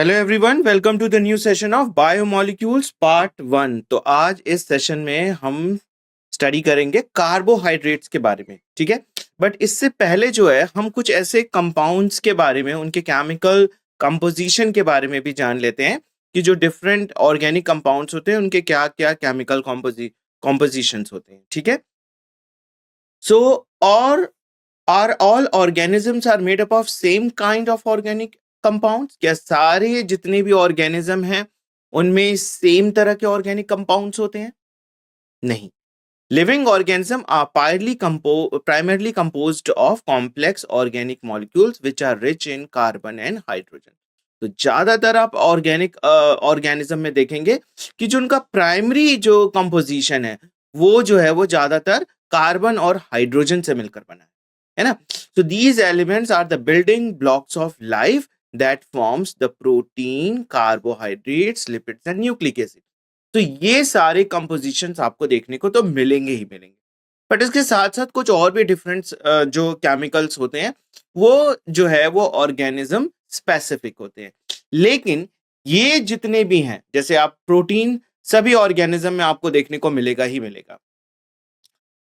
Hello everyone, welcome to the new session of biomolecules part 1। तो आज इस session में हम स्टडी करेंगे कार्बोहाइड्रेट्स के बारे में, ठीक है। बट इससे पहले जो है हम कुछ ऐसे कंपाउंड्स के बारे में, उनके केमिकल कंपोजिशन के बारे में भी जान लेते हैं कि जो डिफरेंट ऑर्गेनिक कंपाउंड्स होते हैं उनके क्या क्या केमिकल कॉम्पोजिशंस होते हैं, ठीक है। सो और are all organisms are made up of same kind of organic compounds? क्या सारे जितने भी ऑर्गेनिज्म हैं उनमें सेम तरह के ऑर्गेनिक कंपाउंड्स होते हैं? नहीं। Living organism are primarily composed of complex organic molecules which are rich in carbon and hydrogen. तो ज्यादातर आप ऑर्गेनिक ऑर्गेनिज्म में देखेंगे कि जो उनका प्राइमरी जो कंपोजिशन है वो जो है वो ज्यादातर कार्बन और हाइड्रोजन से मिलकर बना है ना। So these elements are the building blocks of life that forms the protein, carbohydrates, lipids and nucleic acid. तो ये सारे कंपोजिशंस आपको देखने को तो मिलेंगे ही मिलेंगे। बट इसके साथ साथ कुछ और भी डिफरेंट जो केमिकल्स होते हैं वो जो है वो ऑर्गेनिज्म स्पेसिफिक होते हैं। लेकिन ये जितने भी हैं, जैसे आप प्रोटीन सभी ऑर्गेनिज्म में आपको देखने को मिलेगा ही मिलेगा,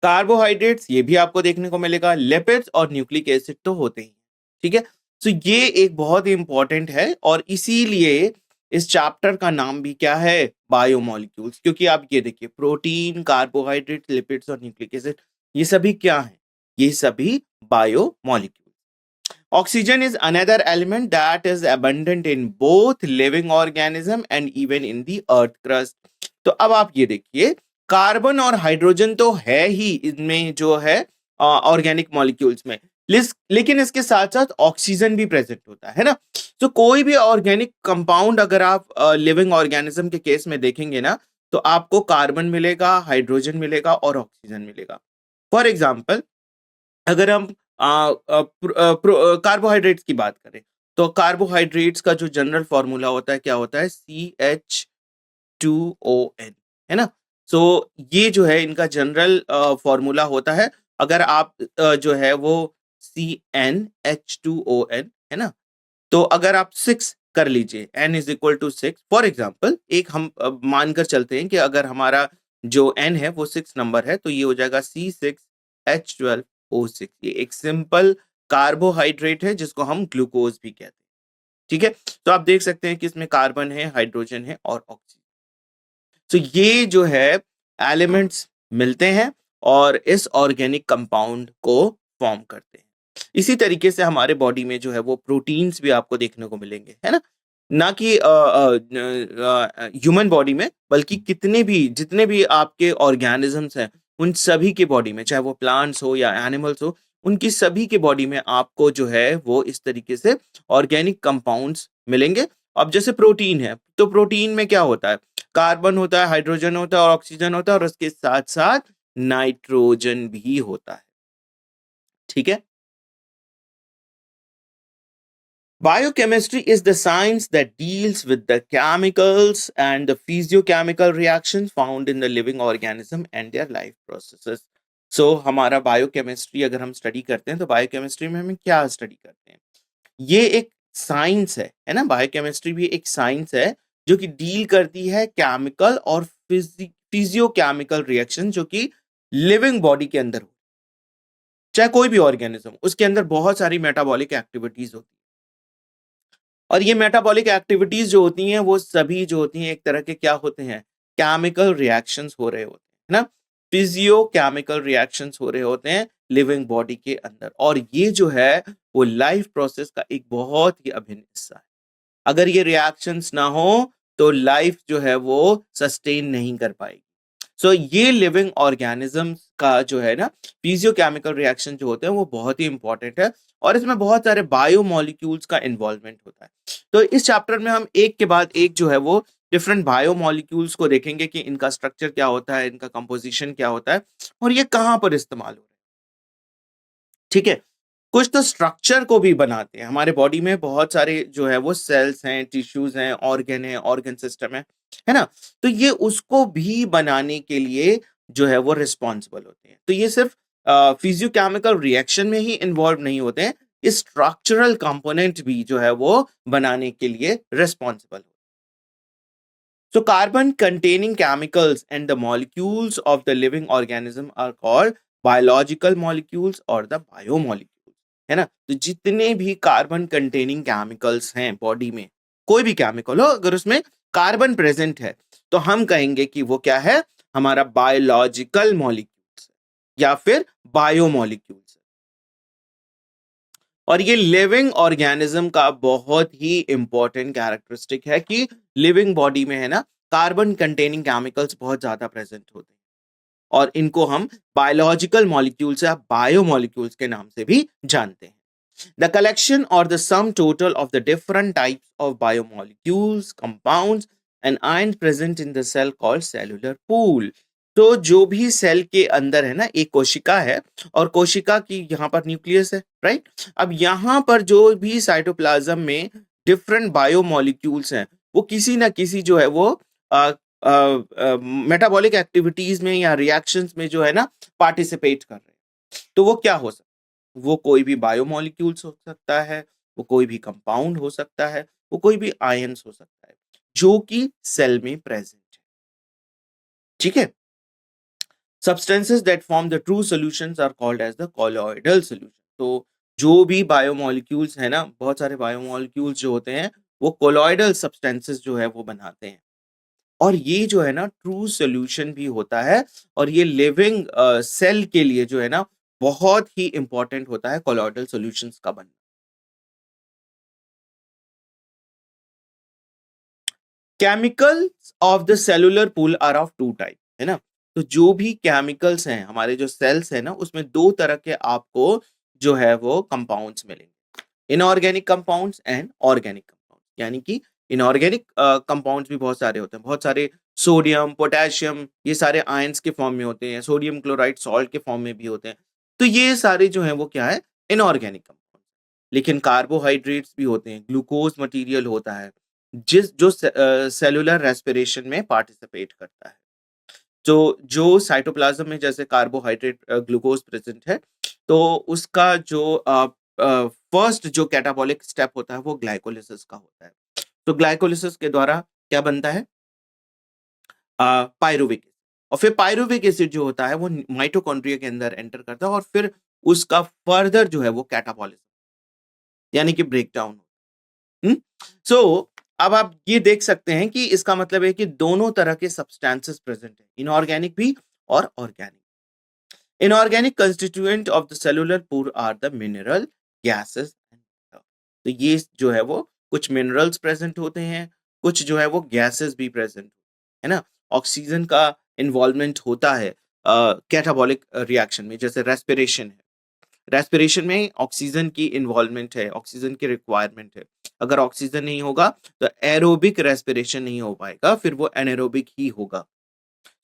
कार्बोहाइड्रेट्स ये भी आपको देखने को मिलेगा, लिपिड्स और न्यूक्लिक एसिड तो होते ही, ठीक है। तो ये एक बहुत ही इंपॉर्टेंट है और इसीलिए इस चैप्टर का नाम भी क्या है, बायोमोलिक्यूल्स। क्योंकि आप ये देखिए, प्रोटीन, कार्बोहाइड्रेट, लिपिड्स और न्यूक्लिक एसिड ये सभी क्या है, ये सभी biomolecules. Oxygen is another element that is abundant in both living organism and even in the earth crust. तो अब आप ये देखिए, कार्बन और हाइड्रोजन तो है ही इनमें जो है ऑर्गेनिक मॉलिक्यूल्स में, लेकिन इसके साथ साथ ऑक्सीजन भी प्रेजेंट होता है ना। तो कोई भी ऑर्गेनिक कंपाउंड अगर आप लिविंग ऑर्गेनिज्म के केस में देखेंगे ना, तो आपको कार्बन मिलेगा, हाइड्रोजन मिलेगा और ऑक्सीजन मिलेगा। फॉर एग्जाम्पल, अगर हम कार्बोहाइड्रेट्स की बात करें तो कार्बोहाइड्रेट्स का जो जनरल फॉर्मूला होता है क्या होता है, CH2ON, है ना। सो ये जो है इनका जनरल फॉर्मूला होता है। अगर आप जो है वो CnH2ON, है ना, तो अगर आप 6 कर लीजिए, n is equal to 6, for example एक हम मानकर चलते हैं कि अगर हमारा जो n है वो 6 नंबर है, तो ये हो जाएगा C6H12O6। ये एक सिंपल कार्बोहाइड्रेट है जिसको हम ग्लूकोज भी कहते हैं, ठीक है। तो आप देख सकते हैं कि इसमें कार्बन है, हाइड्रोजन है और ऑक्सीजन। तो ये जो है एलिमेंट्स मिलते हैं और इस ऑर्गेनिक कंपाउंड को फॉर्म करते हैं। इसी तरीके से हमारे बॉडी में जो है वो प्रोटीन्स भी आपको देखने को मिलेंगे, है ना। ना कि ह्यूमन बॉडी में, बल्कि जितने भी आपके ऑर्गेनिजम्स हैं उन सभी के बॉडी में, चाहे वो प्लांट्स हो या एनिमल्स हो, उनकी सभी के बॉडी में आपको जो है वो इस तरीके से ऑर्गेनिक कंपाउंड्स मिलेंगे। अब जैसे प्रोटीन है, तो प्रोटीन में क्या होता है, कार्बन होता है, हाइड्रोजन होता है और ऑक्सीजन होता है और उसके साथ साथ नाइट्रोजन भी होता है, ठीक है। Biochemistry is the science that deals with the chemicals and the physiochemical reactions found in the living organism and their life processes. So हमारा बायोकेमिस्ट्री अगर हम स्टडी करते हैं तो बायोकेमिस्ट्री में हम क्या स्टडी करते हैं, ये एक साइंस है ना। बायोकेमिस्ट्री भी एक साइंस है जो कि डील करती है केमिकल और फिजियोकेमिकल रिएक्शन जो कि लिविंग बॉडी के अंदर हो, चाहे कोई भी ऑर्गेनिज्म, उसके अंदर बहुत सारी मेटाबॉलिक एक्टिविटीज होती है। और ये मेटाबॉलिक एक्टिविटीज जो होती हैं वो सभी जो होती हैं एक तरह के क्या होते हैं, केमिकल रिएक्शंस हो रहे होते हैं ना, फिजियो केमिकल रिएक्शंस हो रहे होते हैं लिविंग बॉडी के अंदर। और ये जो है वो लाइफ प्रोसेस का एक बहुत ही अभिन्न हिस्सा है। अगर ये रिएक्शंस ना हो तो लाइफ जो है वो सस्टेन नहीं कर पाएगी। सो ये लिविंग ऑर्गेनिजम्स का जो है ना फिजियोकेमिकल रिएक्शन जो होते हैं वो बहुत ही इंपॉर्टेंट है और इसमें बहुत सारे बायोमोलिक्यूल्स का इन्वॉल्वमेंट होता है। तो इस चैप्टर में हम एक के बाद एक जो है वो डिफरेंट बायोमोलिक्यूल्स को देखेंगे कि इनका स्ट्रक्चर क्या होता है, इनका कंपोजिशन क्या होता है और ये कहाँ पर इस्तेमाल हो रहे हैं, ठीक है। कुछ तो स्ट्रक्चर को भी बनाते हैं। हमारे बॉडी में बहुत सारे जो है वो सेल्स हैं, टिश्यूज हैं, ऑर्गन सिस्टम है ना। तो ये उसको भी बनाने के लिए जो है वो रिस्पॉन्सिबल होते हैं। तो ये सिर्फ फिजियोकेमिकल रिएक्शन में ही इन्वॉल्व नहीं होते हैं, स्ट्रक्चरल कंपोनेंट भी जो है वो बनाने के लिए responsible. So carbon containing chemicals and the molecules of the living organism are called biological molecules or the biomolecules, है ना। तो जितने भी कार्बन कंटेनिंग केमिकल्स हैं बॉडी में, कोई भी केमिकल हो अगर उसमें कार्बन प्रेजेंट है तो हम कहेंगे कि वो क्या है, हमारा बायोलॉजिकल मॉलिक्यूल्स या फिर बायोमॉलिक्यूल्स। और ये लिविंग ऑर्गेनिज्म का बहुत ही इंपॉर्टेंट कैरेक्टरिस्टिक है कि लिविंग बॉडी में है ना कार्बन कंटेनिंग केमिकल्स बहुत ज्यादा प्रेजेंट होते हैं और इनको हम बायोलॉजिकल मॉलिक्यूल्स या बायोमॉलिक्यूल्स के नाम से भी जानते हैं। द कलेक्शन और the sum total of the different types of biomolecules, compounds and ion present in the cell called cellular pool. तो जो भी सेल के अंदर है ना, एक कोशिका है और कोशिका की यहाँ पर न्यूक्लियस है, राइट। अब यहाँ पर जो भी साइटोप्लाज्म में डिफरेंट बायोमॉलिक्यूल्स हैं वो किसी ना किसी जो है वो मेटाबॉलिक एक्टिविटीज में या रिएक्शंस में जो है ना पार्टिसिपेट कर रहे हैं। तो वो क्या हो सकता है, वो कोई भी बायोमॉलिक्यूल्स हो सकता है, वो कोई भी कंपाउंड हो सकता है, वो कोई भी आयंस हो सकता है जो कि सेल में प्रेजेंट है, ठीक है। Substances that form the true solutions are called as the colloidal solution। तो जो भी बायोमॉलिक्यूल्स है ना, बहुत सारे बायोमॉलिक्यूल्स जो होते हैं वो कोलॉइडल सब्सटेंसेस जो है वो बनाते हैं और ये जो है ना ट्रू सॉल्यूशन भी होता है और ये लिविंग सेल के लिए जो है ना बहुत ही इंपॉर्टेंट होता है कोलॉइडल सॉल्यूशंस का बनना। Chemicals of the cellular pool are of two type, है ना। तो जो भी केमिकल्स हैं हमारे जो सेल्स है ना उसमें दो तरह के आपको जो है वो कंपाउंड्स मिलेंगे, inorganic compounds and organic compounds. यानी कि इनऑर्गेनिक कंपाउंड्स भी बहुत सारे होते हैं, बहुत सारे सोडियम, पोटेशियम, ये सारे आयंस के फॉर्म में होते हैं, सोडियम क्लोराइड सॉल्ट के फॉर्म में भी होते हैं। तो ये सारे जो है वो क्या है, इनऑर्गेनिक कंपाउंड। लेकिन कार्बोहाइड्रेट्स भी होते हैं, ग्लूकोज मटेरियल होता है जिस जो सेलुलर रेस्पिरेशन में पार्टिसिपेट करता है। तो जो साइटोप्लाज्म में जैसे कार्बोहाइड्रेट ग्लूकोज प्रेजेंट है तो उसका जो फर्स्ट जो कैटाबॉलिक स्टेप होता है वो ग्लाइकोलिसिस का होता है। तो ग्लाइकोलिसिस के द्वारा क्या बनता है, पायरुविक। और फिर पायरुविक एसिड जो होता है वो माइटोकॉन्ड्रिया के अंदर एंटर करता है और फिर उसका फर्दर जो है वो कैटाबॉलिज्म यानी कि ब्रेक डाउन। सो अब आप ये देख सकते हैं कि इसका मतलब है कि दोनों तरह के सब्सटेंसेस प्रेजेंट है, इनऑर्गेनिक भी और organic. Inorganic constituent of the cellular pool are the mineral, gases and water. तो ये जो है वो कुछ मिनरल्स प्रेजेंट होते हैं, कुछ जो है वो गैसेस भी प्रेजेंट है ना। ऑक्सीजन का इन्वॉल्वमेंट होता है कैटाबॉलिक रिएक्शन में, जैसे रेस्पिरेशन है, रेस्पिरेशन में ऑक्सीजन की इन्वॉल्वमेंट है, ऑक्सीजन की रिक्वायरमेंट है। अगर ऑक्सीजन नहीं होगा तो एरोबिक रेस्पिरेशन नहीं हो पाएगा, फिर वो एनारोबिक ही होगा।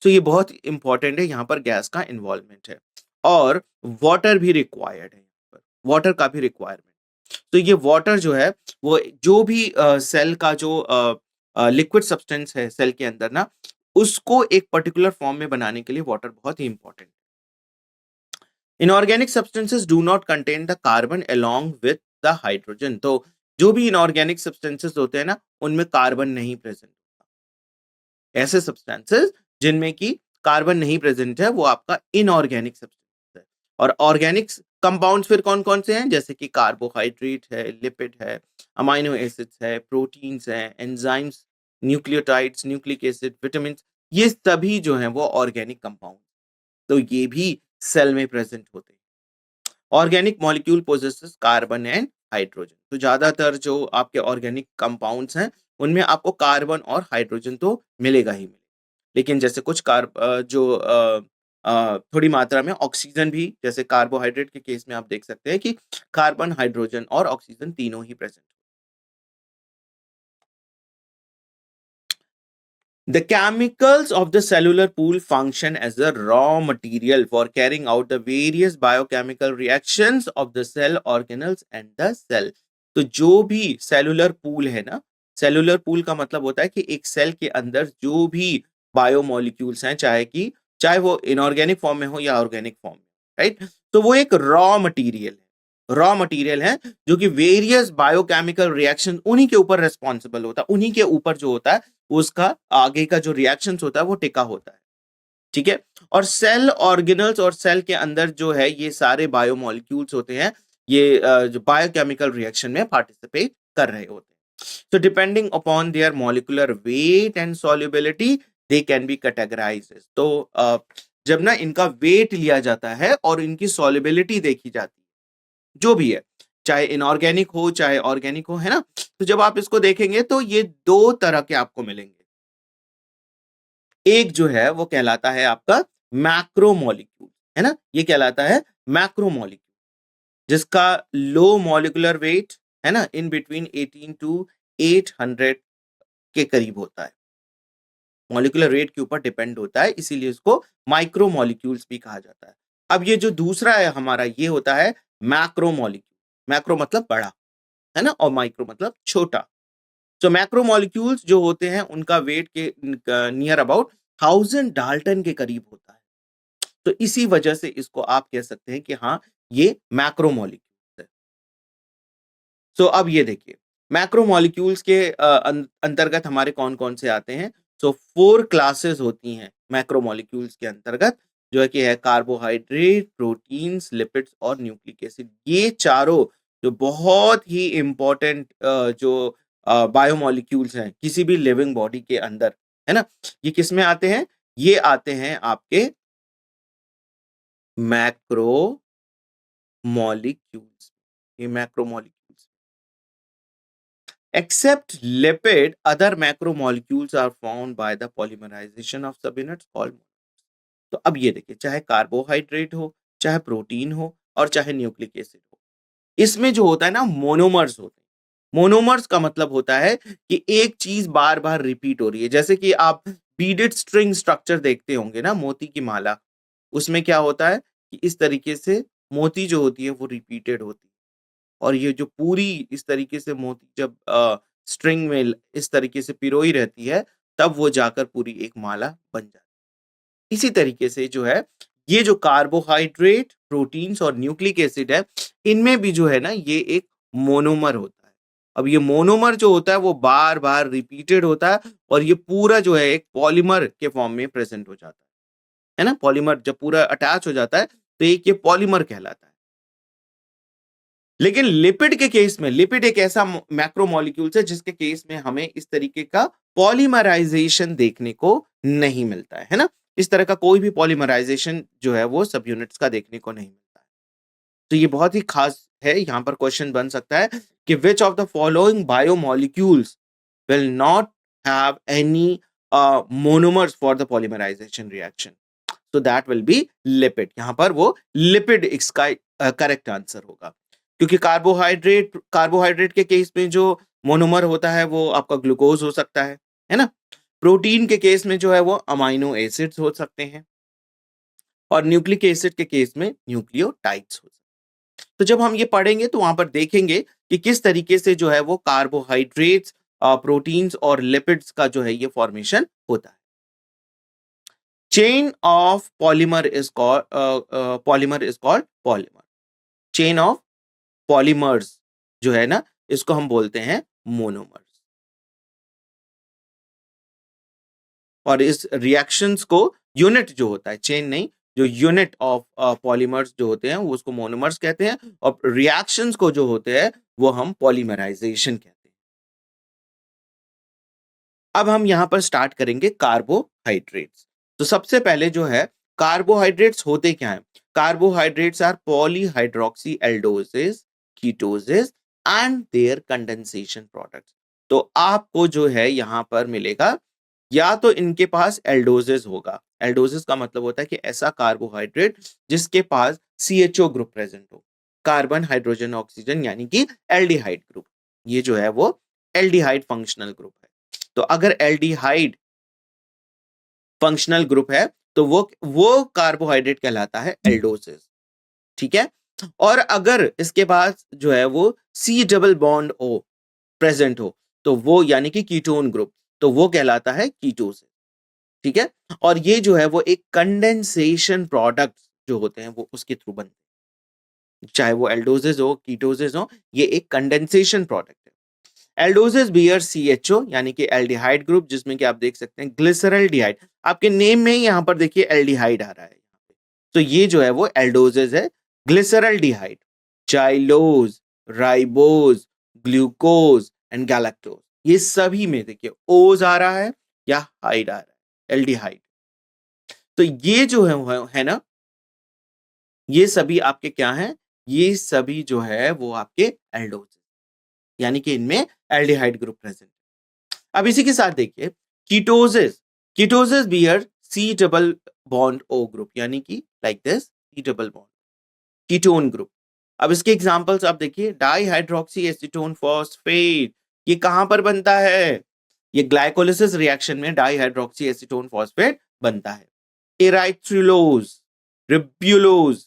तो ये बहुत इंपॉर्टेंट है, यहाँ पर गैस का इन्वॉल्वमेंट है और वाटर भी रिक्वायर्ड है, यहाँ पर वाटर का भी रिक्वायरमेंट। तो ये वाटर जो है वो जो भी सेल का जो लिक्विड सब्सटेंस है सेल के अंदर ना, उसको एक पर्टिकुलर फॉर्म में बनाने के लिए वाटर बहुत ही important. Inorganic substances do not contain the carbon along with the hydrogen. तो जो भी इनऑर्गेनिक सब्सटेंसेस होते हैं ना उनमें कार्बन नहीं प्रेजेंट होता। ऐसे सब्सटेंसेस जिनमें कि कार्बन नहीं प्रेजेंट है वो आपका इनऑर्गेनिक सब्सटेंस है। और ऑर्गेनिक कंपाउंड्स फिर कौन कौन से हैं, जैसे कि कार्बोहाइड्रेट है, लिपिड है, अमाइनो एसिड्स है, प्रोटीन्स हैं, enzymes, nucleotides, nucleic acid, vitamin, ये सभी जो हैं वो ऑर्गेनिक कंपाउंड। तो ये भी सेल में प्रेजेंट होते हैं। Organic molecule possesses carbon and hydrogen. तो ज्यादातर जो आपके ऑर्गेनिक कंपाउंड्स हैं उनमें आपको कार्बन और हाइड्रोजन तो मिलेगा ही मिलेगा, लेकिन जैसे कुछ थोड़ी मात्रा में ऑक्सीजन भी, जैसे कार्बोहाइड्रेट के केस में आप देख सकते हैं कि कार्बन, हाइड्रोजन और ऑक्सीजन तीनों ही present. The chemicals of the cellular pool function as a raw material for carrying out the various biochemical reactions of the cell organelles and the cell। तो जो भी सेलुलर पूल है ना, cellular pool का मतलब होता है कि एक सेल के अंदर जो भी बायोमॉलिक्यूल्स हैं, चाहे वो इनऑर्गेनिक फॉर्म में हो या ऑर्गेनिक फॉर्म में, राइट। तो वो एक रॉ मटेरियल है। रॉ मटेरियल है जो कि वेरियस बायोकेमिकल रिएक्शन उन्हीं के ऊपर रेस्पॉन्सिबल होता है, उन्हीं के ऊपर जो होता है उसका आगे का जो रिएक्शंस होता है वो टिका होता है। ठीक है। और सेल ऑर्गेनल्स और सेल के अंदर जो है ये सारे बायोमोलिक्यूल्स होते हैं, ये जो बायोकेमिकल रिएक्शन में पार्टिसिपेट कर रहे होते हैं। So depending upon their molecular weight and solubility, they can be categorized. तो जब ना इनका वेट लिया जाता है और इनकी सॉल्युबिलिटी देखी जाती है, जो भी है, चाहे इनऑर्गेनिक हो चाहे ऑर्गेनिक हो, है ना। तो जब आप इसको देखेंगे तो ये दो तरह के आपको मिलेंगे। एक जो है वो कहलाता है आपका मैक्रोमोलिक्यूल, है ना, ये कहलाता है मैक्रोमोलिक्यूल, जिसका लो मॉलिक्यूलर वेट, है ना, इन बिटवीन 18 टू 800 के करीब होता है, मॉलिक्यूलर वेट के ऊपर डिपेंड होता है, इसीलिए इसको माइक्रो मॉलिक्यूल्स भी कहा जाता है। अब ये जो दूसरा है हमारा, ये होता है मैक्रो मॉलिक्यूल। मैक्रो मतलब बड़ा, है ना, और माइक्रो मतलब छोटा। तो मैक्रो मॉलिक्यूल्स जो होते हैं उनका वेट के नियर अबाउट 1000 डाल्टन के करीब होता है। तो इसी वजह से इसको आप कह सकते हैं कि हाँ, ये मैक्रो मॉलिक्यूल्स है। सो अब ये देखिए, मैक्रो मॉलिक्यूल्स के अंतर्गत हमारे कौन कौन से आते हैं। सो 4 क्लासेस होती हैं मैक्रो मॉलिक्यूल्स के अंतर्गत, जो है कि है कार्बोहाइड्रेट, प्रोटीन्स, लिपिड्स और न्यूक्लिक एसिड। ये चारों जो बहुत ही इंपॉर्टेंट जो बायोमोलिक्यूल्स हैं किसी भी लिविंग बॉडी के अंदर, है ना, ये किस में आते हैं, ये आते हैं आपके मैक्रो मॉलिक्यूल्स, ये macro molecules. Except lipid, other macromolecules are formed by the polymerization of subunits called। तो अब ये देखिए, चाहे कार्बोहाइड्रेट हो, चाहे प्रोटीन हो और चाहे न्यूक्लिक एसिड हो, इसमें जो होता है ना मोनोमर्स होते हैं। मोनोमर्स का मतलब होता है कि एक चीज बार बार रिपीट हो रही है। जैसे कि आप बीडेड स्ट्रिंग स्ट्रक्चर देखते होंगे ना, मोती की माला, उसमें क्या होता है कि इस तरीके से मोती जो होती है वो रिपीटेड होती है, और ये जो पूरी इस तरीके से मोती जब स्ट्रिंग में इस तरीके से पिरोई रहती है, तब वो जाकर पूरी एक माला बन जाती है। इसी तरीके से जो है, ये जो कार्बोहाइड्रेट, प्रोटीन्स और न्यूक्लिक एसिड है, इनमें भी जो है ना ये एक मोनोमर होता है। अब ये मोनोमर जो होता है वो बार बार रिपीटेड होता है, और ये पूरा जो है एक पॉलीमर के फॉर्म में प्रेजेंट हो जाता है ना। पॉलीमर जब पूरा अटैच हो जाता है तो एक ये पॉलीमर कहलाता है। लेकिन लिपिड के केस में, लिपिड एक ऐसा मैक्रोमोलिक्यूल्स है जिसके केस में हमें इस तरीके का पॉलीमराइजेशन देखने को नहीं मिलता है ना। इस तरह का कोई भी पॉलीमराइजेशन जो है वो सब यूनिट्स का देखने को नहीं मिलता है। तो ये बहुत ही खास है। यहां पर क्वेश्चन बन सकता है कि which of the following biomolecules will not have any monomers for the polymerization reaction, तो दैट विल बी लिपिड। यहां पर वो लिपिड इसका करेक्ट आंसर होगा, क्योंकि कार्बोहाइड्रेट के केस में जो मोनोमर होता है वो आपका ग्लूकोज हो सकता है ना। प्रोटीन के केस में जो है वो अमाइनो एसिड्स हो सकते हैं, और न्यूक्लिक एसिड के केस में न्यूक्लियोटाइड्स हो सकते हैं। तो जब हम ये पढ़ेंगे तो वहां पर देखेंगे कि किस तरीके से जो है वो कार्बोहाइड्रेट्स, प्रोटीन्स और लिपिड्स का जो है ये फॉर्मेशन होता है। Chain of polymer is called polymer. Chain of polymers जो है ना, इसको हम बोलते हैं मोनोमर्स। और इस रिएक्शंस को यूनिट जो होता है, चेन नहीं, जो यूनिट ऑफ पॉलीमर्स जो होते हैं वो उसको मोनोमर्स कहते हैं, और रिएक्शंस को जो होते हैं वो हम पॉलीमराइजेशन कहते हैं। अब हम यहां पर स्टार्ट करेंगे कार्बोहाइड्रेट्स। तो सबसे पहले जो है, कार्बोहाइड्रेट्स होते क्या है। Carbohydrates are polyhydroxy aldoses, ketoses and their condensation products. तो आपको जो है यहां पर मिलेगा, या तो इनके पास एल्डोजेस होगा। एल्डोजेस का मतलब होता है कि ऐसा कार्बोहाइड्रेट जिसके पास CHO ग्रुप प्रेजेंट हो, कार्बन हाइड्रोजन ऑक्सीजन, यानी कि एल्डिहाइड ग्रुप। ये जो है वो एल्डिहाइड फंक्शनल ग्रुप है। तो अगर एल्डिहाइड फंक्शनल ग्रुप है तो वो कार्बोहाइड्रेट कहलाता है एल्डोसिस। ठीक है। और अगर इसके पास जो है वो C double bond O present हो, तो वो यानी कि कीटोन ग्रुप, तो वो कहलाता है कीटोसिस। ठीक है। और ये जो है वो एक कंडेंसेशन प्रोडक्ट जो होते हैं वो उसके थ्रू बनते हैं। चाहे वो एल्डोजेज हो, कीटोजेज हो, ये एक कंडेंसेशन प्रोडक्ट है। एल्डोजेज बियर CHO यानी कि एल्डिहाइड ग्रुप, जिसमें कि आप देख सकते हैं ग्लिसरल्डिहाइड, आपके नेम में ही यहाँ पर देखिए एल्डिहाइड आ रहा है, तो ये जो है वो एल्डोजेज है। Glyceraldehyde, xylose, ribose, glucose and galactose, ये सभी में देखिए ओज आ रहा है या हाइड आ रहा है, एल्डिहाइड। तो ये जो है ना, ये सभी आपके क्या हैं, ये सभी जो है वो आपके एल्डोज, यानी कि इनमें एल्डिहाइड ग्रुप प्रेजेंट। अब इसी के साथ देखिए ketoses, ketoses bear C double bond O group, यानी कि like this C double bond ketone group. अब इसके एग्जांपल्स आप देखिए, डाइहाइड्रोक्सी एसीटोन फॉस्फेट, ये कहां पर बनता है, ये ग्लाइकोलिसिस रिएक्शन में डाइहाइड्रोक्सी एसीटोन फॉस्फेट बनता है। एराइथ्रुलोज, रिब्यूलोज,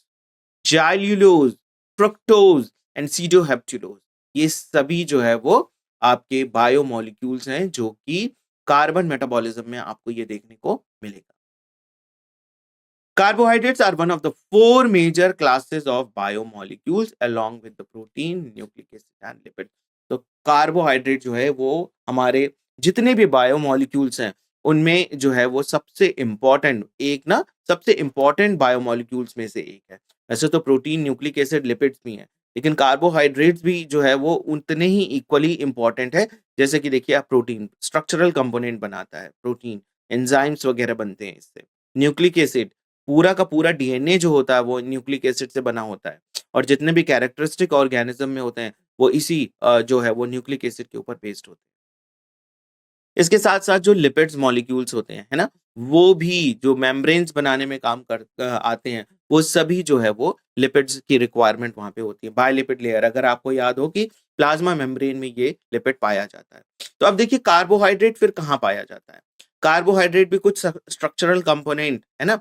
जाइल्यूलोज, फ्रुक्टोज एंड सीडोहेप्टुलोज, ये सभी जो है वो आपके बायोमोलिक्यूल्स हैं जो कि कार्बन मेटाबॉलिज्म में आपको ये देखने को मिलेगा। Carbohydrates are one of the four major classes of biomolecules along with the protein, nucleic acid and lipid. तो कार्बोहाइड्रेट जो है वो हमारे जितने भी बायोमोलिक्यूल्स हैं उनमें जो है वो सबसे इंपॉर्टेंट, एक ना सबसे इंपॉर्टेंट बायोमोलिक्यूल्स में से एक है। वैसे तो प्रोटीन, न्यूक्लिक एसिड, लिपिड्स भी हैं, लेकिन कार्बोहाइड्रेट्स भी जो है वो उतने ही इक्वली इंपॉर्टेंट है। जैसे कि देखिए, आप प्रोटीन स्ट्रक्चरल कंपोनेंट बनाता है, प्रोटीन एंजाइम्स वगैरह बनते हैं इससे। न्यूक्लिक एसिड, पूरा का पूरा डीएनए जो होता है वो न्यूक्लिक एसिड से बना होता है, और जितने भी कैरेक्टरिस्टिक ऑर्गेनिज्म में होते हैं वो इसी जो है वो न्यूक्लिक एसिड के ऊपर बेस्ड होते हैं। इसके साथ साथ जो लिपिड्स मॉलिक्यूल्स होते हैं, है ना, वो भी जो मेम्ब्रेन्स बनाने में काम आते हैं, वो सभी जो है वो लिपिड्स की रिक्वायरमेंट वहां पे होती है। बायोलिपिड लेयर, अगर आपको याद हो कि प्लाज्मा मेम्ब्रेन में ये लिपिड पाया जाता है। तो अब देखिए कार्बोहाइड्रेट फिर कहाँ पाया जाता है। कार्बोहाइड्रेट भी कुछ स्ट्रक्चरल कंपोनेंट है ना,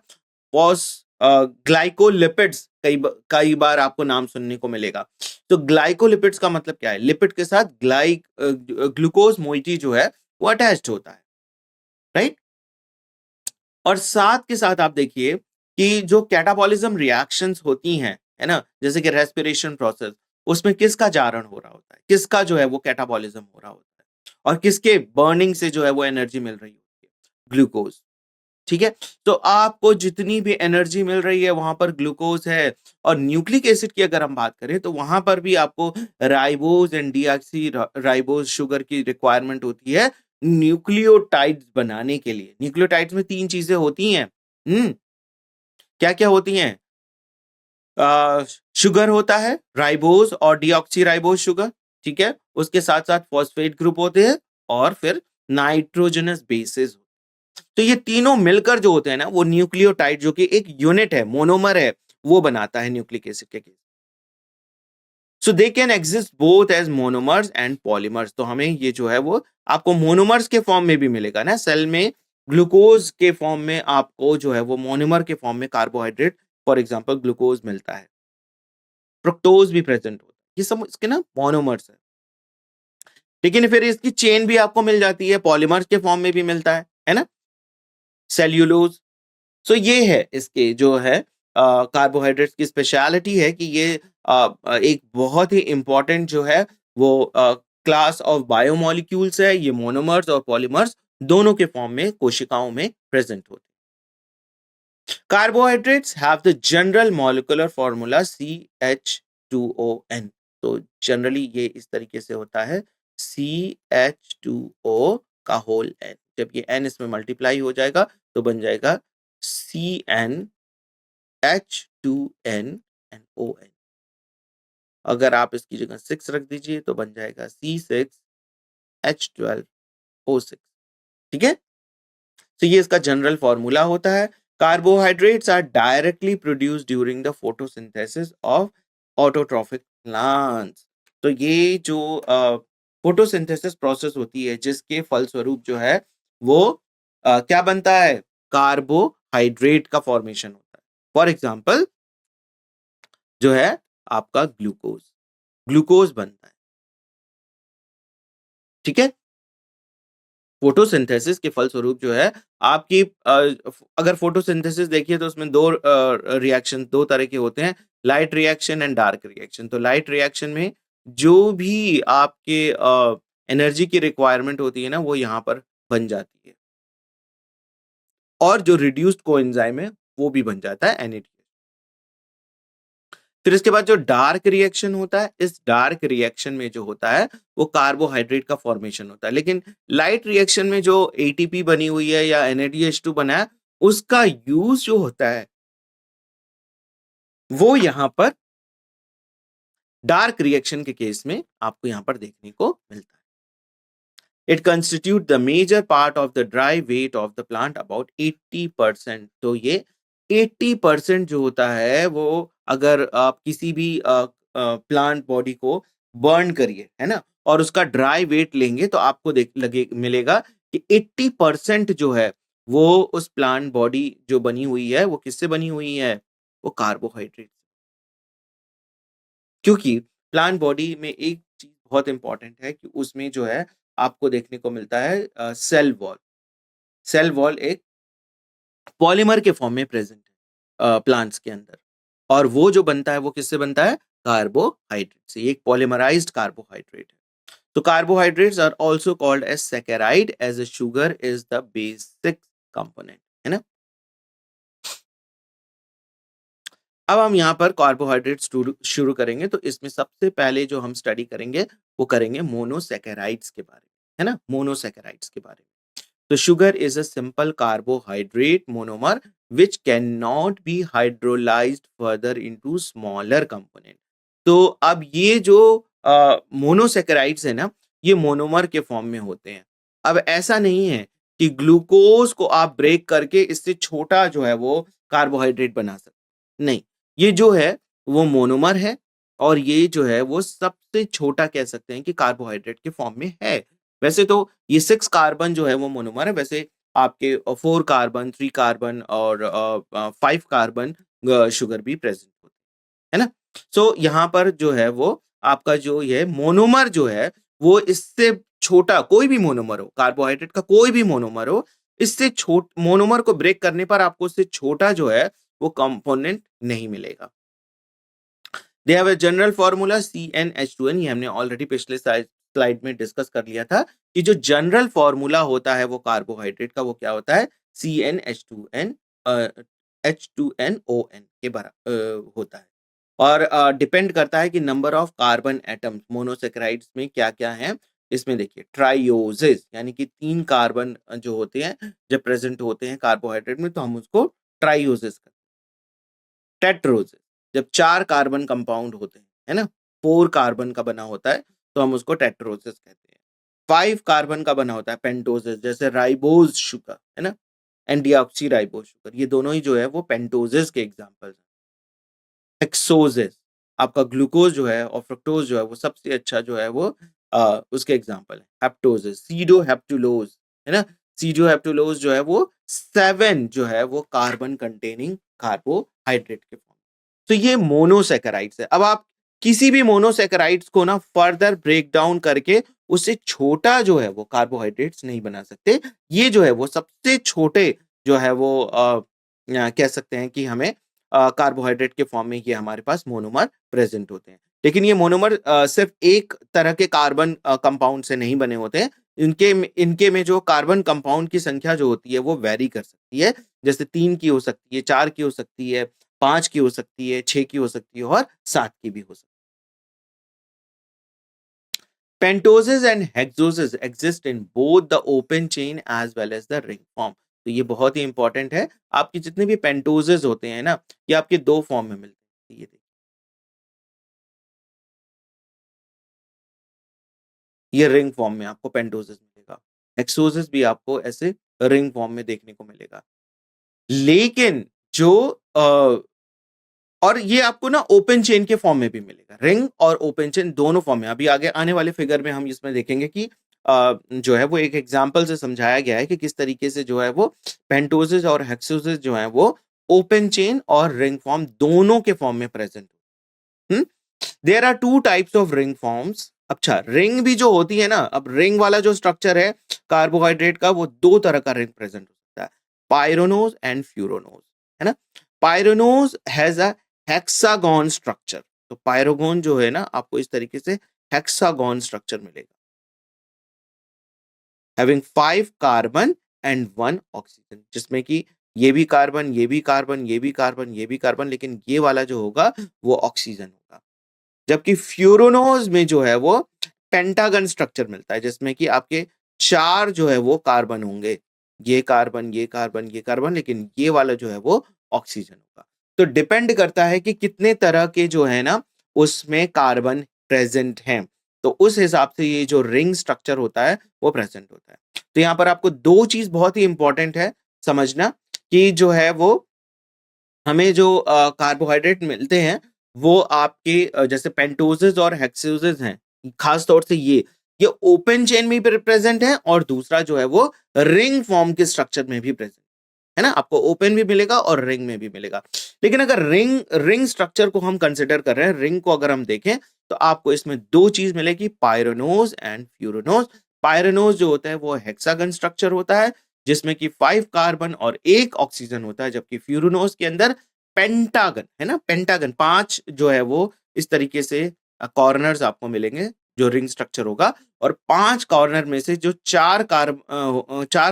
फॉस ग्लाइकोलिपिड्स कई बार आपको नाम सुनने को मिलेगा। तो ग्लाइकोलिपिड्स का मतलब क्या है, लिपिड के साथ ग्लूकोज मोइटी जो है वो अटैच्ड होता है, राइट। और साथ के साथ आप देखिए कि जो कैटाबॉलिज्म रिएक्शंस होती हैं, है ना, जैसे कि रेस्पिरेशन प्रोसेस, उसमें किसका जारण हो रहा होता है, किसका जो है वो कैटाबॉलिज्म हो रहा होता है, और किसके बर्निंग से जो है वो एनर्जी मिल रही होती है, ग्लूकोज। ठीक है, तो आपको जितनी भी एनर्जी मिल रही है वहां पर ग्लूकोज है। और न्यूक्लिक एसिड की अगर हम बात करें तो वहां पर भी आपको ribose and deoxy ribose sugar की रिक्वायरमेंट होती है न्यूक्लियोटाइड्स बनाने के लिए। न्यूक्लियोटाइड्स में तीन चीजें होती हैं। क्या क्या होती हैं? शुगर होता है, राइबोज और डीऑक्सी राइबोज शुगर, ठीक है, उसके साथ साथ फॉस्फेट ग्रुप होते हैं, और फिर नाइट्रोजनस बेसिस। तो ये तीनों मिलकर जो होते हैं ना, वो न्यूक्लियोटाइड जो कि एक यूनिट है, मोनोमर है, वो बनाता है न्यूक्लिक एसिड के case. So they can exist both as monomers and polymers. तो हमें ये जो है वो आपको मोनोमर्स के फॉर्म में भी मिलेगा ना, सेल में ग्लूकोज के फॉर्म में आपको जो है वो मोनोमर के फॉर्म में कार्बोहाइड्रेट, फॉर एग्जांपल ग्लूकोज मिलता है, फ्रुक्टोज भी प्रेजेंट होता है, ये सब इसके ना मोनोमर्स है। लेकिन फिर इसकी चेन भी आपको मिल जाती है, पॉलीमर्स के फॉर्म में भी मिलता है ना, सेल्यूलोज। सो ये है इसके जो है कार्बोहाइड्रेट्स की स्पेशलिटी है कि ये एक बहुत ही इंपॉर्टेंट जो है वो क्लास ऑफ बायोमोलिक्यूल्स है। ये मोनोमर्स और पॉलीमर्स दोनों के फॉर्म में कोशिकाओं में प्रेजेंट होते हैं। Carbohydrates have the general molecular formula CH2ON। तो जनरली ये इस तरीके से होता है, CH2O का होल N, जब ये N इसमें मल्टीप्लाई हो जाएगा तो बन जाएगा CnH2n ON। अगर आप इसकी जगह 6 रख दीजिए तो बन जाएगा C6H12O6। ठीक है, तो ये इसका जनरल फॉर्मूला होता है। Carbohydrates are directly produce during the photosynthesis of autotrophic plants. तो ये जो फोटोसिंथेसिस प्रोसेस होती है, जिसके फलस्वरूप जो है वो क्या बनता है, कार्बोहाइड्रेट का फॉर्मेशन होता है। फॉर एग्जाम्पल जो है आपका ग्लूकोज, ग्लूकोज बनता है। ठीक है, फोटोसिंथेसिस के फलस्वरूप जो है आपकी अगर फोटोसिंथेसिस देखिए तो उसमें दो रिएक्शन दो तरह के होते हैं, light reaction and dark reaction. तो लाइट रिएक्शन में जो भी आपके एनर्जी की रिक्वायरमेंट होती है ना वो यहाँ पर बन जाती है, और जो रिड्यूस्ड कोएंजाइम है वो भी बन जाता है NADH। फिर इसके बाद जो डार्क रिएक्शन होता है, इस डार्क रिएक्शन में जो होता है वो कार्बोहाइड्रेट का फॉर्मेशन होता है। लेकिन लाइट रिएक्शन में जो ATP बनी हुई है या NADH2 बना है, उसका यूज जो होता है वो यहां पर डार्क रिएक्शन के केस में आपको यहां पर देखने को मिलता है। It constitute the major part of the dry weight of the plant, about 80%। तो ये 80% जो होता है वो अगर आप किसी भी प्लांट बॉडी को बर्न करिए, है ना, और उसका ड्राई वेट लेंगे तो आपको देख लगे मिलेगा कि 80% जो है वो उस प्लांट बॉडी जो बनी हुई है वो किससे बनी हुई है, वो कार्बोहाइड्रेट। क्योंकि प्लांट बॉडी में एक चीज बहुत इंपॉर्टेंट है कि उसमें जो है आपको देखने को मिलता है सेल वॉल। सेल वॉल एक पॉलीमर के फॉर्म में प्रेजेंट है प्लांट्स के अंदर, और वो जो बनता है वो किससे बनता है, कार्बोहाइड्रेट से। एक पॉलीमराइज्ड कार्बोहाइड्रेट है। तो carbohydrates are also called as saccharide, as a sugar is the basic component, है ना। अब हम यहाँ पर कार्बोहाइड्रेट शुरू करेंगे, तो इसमें सबसे पहले जो हम स्टडी करेंगे वो करेंगे मोनोसैकेराइड्स के बारे में, है ना, मोनोसैकेराइड्स के बारे में। तो sugar is a simple carbohydrate monomer which cannot be hydrolyzed further into smaller component। तो अब ये जो मोनोसेकेराइड्स है ना, ये मोनोमर के फॉर्म में होते हैं। अब ऐसा नहीं है कि ग्लूकोज को आप ब्रेक करके इससे छोटा जो है वो कार्बोहाइड्रेट बना सकते, नहीं, ये जो है वो मोनोमर है, और ये जो है वो सबसे छोटा कह सकते हैं कि कार्बोहाइड्रेट के फॉर्म में है। वैसे तो ये 6 कार्बन जो है वो मोनोमर है, वैसे आपके 4 कार्बन, 3 कार्बन और 5 कार्बन शुगर भी प्रेजेंट होते हैं, है ना। सो यहाँ पर जो है वो आपका जो ये मोनोमर जो है वो इससे छोटा कोई भी मोनोमर हो, कार्बोहाइड्रेट का कोई भी मोनोमर हो, इससे मोनोमर को ब्रेक करने पर आपको इससे छोटा जो है वो कंपोनेंट नहीं मिलेगा। They have a general formula CnH2n, ये हमने ऑलरेडी पिछले स्लाइड में डिस्कस कर लिया था कि जो जनरल फॉर्मूला होता है वो कार्बोहाइड्रेट का वो क्या होता है, CnH2n H2NON के बराबर होता है। और डिपेंड करता है कि number of carbon atoms monosaccharides में क्या क्या है। इसमें देखिए ट्राइओजेस, यानी कि 3 कार्बन जो होते हैं जब प्रेजेंट होते हैं कार्बोहाइड्रेट में तो हम उसको ट्राइओजेस कहते हैं। टेट्रोजेस जब 4 कार्बन कंपाउंड होते हैं, है ना, 4 कार्बन का बना होता है तो हम उसको टेट्रोजेस कहते हैं। 5 कार्बन का बना होता है पेंटोजेस, जैसे राइबोज शुगर, है ना, एंड डीऑक्सी राइबोज शुगर, ये दोनों ही जो है वो पेंटोजेस के एग्जांपल्स हैं। हेक्सोजेस, आपका ग्लूकोज जो है और फ्रक्टोज जो है वो सबसे अच्छा जो है वो उसके एग्जांपल है। हेप्टोजेस, सीडो हेप्टुलोज, है ना, सीडो हेप्टुलोज जो है वो 7 जो है वो कार्बन कंटेनिंग कार्बोहाइड्रेट के फॉर्म। तो ये मोनोसैकेराइड्स है। अब आप किसी भी मोनोसैकेराइड्स को ना फर्दर ब्रेक डाउन करके उससे छोटा जो है वो कार्बोहाइड्रेट्स नहीं बना सकते। ये जो है वो सबसे छोटे जो है वो कह सकते हैं कि हमें कार्बोहाइड्रेट के फॉर्म में ये हमारे पास मोनोमर प्रेजेंट होते हैं। लेकिन ये मोनोमर सिर्फ एक तरह के कार्बन कंपाउंड से नहीं बने होते हैं। इनके में जो कार्बन कंपाउंड की संख्या जो होती है वो वेरी कर सकती है। जैसे 3 की हो सकती है, 4 की हो सकती है, 5 की हो सकती है, 6 की हो सकती है और 7 की भी हो सकती है। Pentoses and hexoses exist in both the open chain as well as the ring form। तो ये बहुत ही इंपॉर्टेंट है। आपके जितने भी पेंटोजेस होते हैं ना, ये आपके 2 फॉर्म में मिलते हैं। ये देखिए, ये रिंग फॉर्म में आपको पेंटोजेस मिलेगा। हेक्सोजेस भी आपको ऐसे रिंग फॉर्म में देखने को मिलेगा। लेकिन जो और ये आपको ना ओपन चेन के फॉर्म में भी मिलेगा। रिंग और ओपन चेन दोनों फॉर्म में। अभी आगे आने वाले फिगर में हम इसमें देखेंगे कि जो है वो एक एग्जांपल से समझाया गया है कि किस तरीके से जो है वो पेंटोजेस और हेक्सोजेस जो है वो ओपन चेन और रिंग फॉर्म दोनों के फॉर्म में present. There are 2 types of ring forms, अच्छा, रिंग भी जो होती है ना, अब रिंग वाला जो स्ट्रक्चर है कार्बोहाइड्रेट का, वो दो तरह का रिंग प्रेजेंट हो सकता है, पायरोनोज एंड फ्यूरोनोज, है ना। पायरोनोज हैज अ हेक्सागोन स्ट्रक्चर। तो पायरोगोन जो है ना, आपको इस तरीके से हेक्सागोन स्ट्रक्चर मिलेगा, हैविंग 5 कार्बन एंड 1 ऑक्सीजन, जिसमें कि ये भी कार्बन, ये भी कार्बन, ये भी कार्बन, ये भी कार्बन, लेकिन ये वाला जो होगा वो ऑक्सीजन होगा। जबकि फ्यूरोनोज में जो है वो पेंटागन स्ट्रक्चर मिलता है, जिसमें कि आपके 4 जो है वो कार्बन होंगे, ये कार्बन, ये कार्बन, ये कार्बन, लेकिन ये वाला जो है वो ऑक्सीजन होगा। तो डिपेंड करता है कि कितने तरह के जो है ना उसमें कार्बन प्रेजेंट हैं, तो उस हिसाब से ये जो रिंग स्ट्रक्चर होता है वो प्रेजेंट होता है। तो यहाँ पर आपको दो चीज बहुत ही इंपॉर्टेंट है समझना, कि जो है वो हमें जो कार्बोहाइड्रेट मिलते हैं वो आपके जैसे पेंटोजेस और हेक्सोजेस हैं, खास तौर से ये ओपन चेन में भी प्रेजेंट है, और दूसरा जो है वो रिंग फॉर्म के स्ट्रक्चर में भी प्रेजेंट है ना। आपको ओपन भी मिलेगा और रिंग में भी मिलेगा। लेकिन अगर रिंग रिंग स्ट्रक्चर को हम कंसिडर कर रहे हैं, रिंग को अगर हम देखें, तो आपको इसमें दो चीज मिलेगी, पायरोनोज एंड फ्यूरोनोज। पायरोनोज जो होता है वो हेक्सागन स्ट्रक्चर होता है, जिसमें कि 5 कार्बन और 1 ऑक्सीजन होता है, जबकि फ्यूरोनोज के अंदर पेंटागन है ना, पेंटागन 5 जो है वो इस तरीके से कॉर्नर्स आपको मिलेंगे जो रिंग स्ट्रक्चर होगा, और 5 कॉर्नर में से जो 4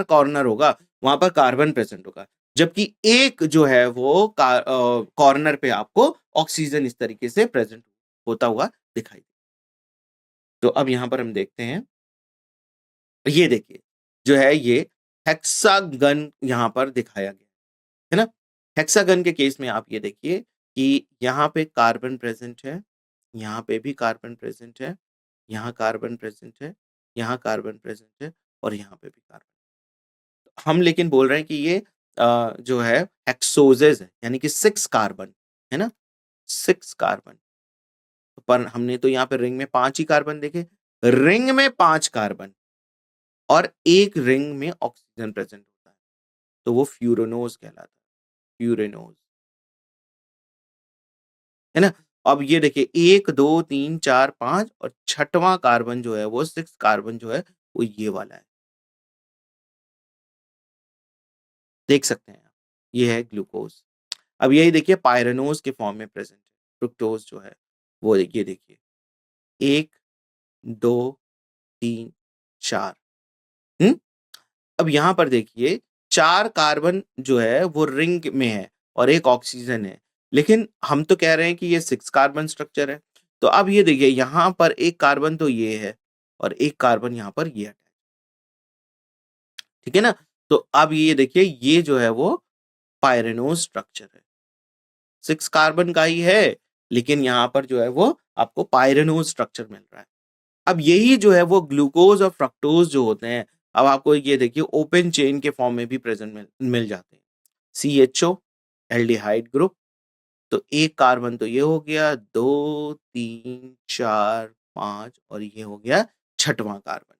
कॉर्नर होगा वहां पर कार्बन प्रेजेंट होगा, जबकि एक जो है वो कॉर्नर पे आपको ऑक्सीजन इस तरीके से प्रेजेंट होता हुआ दिखाई दे। तो अब यहां पर हम देखते हैं, ये देखिए जो है ये हेक्सागन यहां पर दिखाया गया है ना। हेक्सागन के केस में आप ये देखिए कि यहाँ पे कार्बन प्रेजेंट है, यहाँ पे भी कार्बन प्रेजेंट है, यहाँ कार्बन प्रेजेंट है, यहाँ कार्बन प्रेजेंट है, और यहाँ पे भी कार्बन। हम लेकिन बोल रहे हैं कि ये जो है हेक्सोजेस है, यानी कि 6 कार्बन है ना, 6 कार्बन। पर हमने तो यहाँ पे रिंग में 5 ही कार्बन देखे, रिंग में 5 कार्बन और एक रिंग में ऑक्सीजन प्रेजेंट होता है, तो वो फ्यूरोनोज कहलाता है, फ्यूरेनोज, है ना। अब ये देखिए 1 2 3 4 5 और छठवां कार्बन जो है वो 6 कार्बन जो है वो ये वाला है, देख सकते हैं आप, ये है ग्लूकोज। अब यही देखिए पायरेनोज के फॉर्म में प्रेजेंट है, फ्रुक्टोज जो है वो ये देखिए 1 2 3 4। हम्म। अब यहां पर देखिए 4 कार्बन जो है वो रिंग में है और एक ऑक्सीजन है, लेकिन हम तो कह रहे हैं कि ये 6 कार्बन स्ट्रक्चर है। तो अब ये देखिए यहां पर एक कार्बन तो ये है और एक कार्बन यहां पर ये है, ठीक है ना। तो अब ये देखिए ये जो है वो पायरेनोज स्ट्रक्चर है, 6 कार्बन का ही है, लेकिन यहाँ पर जो है वो आपको पायरेनोज स्ट्रक्चर मिल रहा है। अब यही जो है वो ग्लूकोज और फ्रक्टोज जो होते हैं, अब आपको ये देखिए ओपन चेन के फॉर्म में भी प्रेजेंट मिल जाते हैं, CHO एल्डिहाइड ग्रुप। तो एक कार्बन तो ये हो गया, 2 3 4 5 और ये हो गया छठवां कार्बन।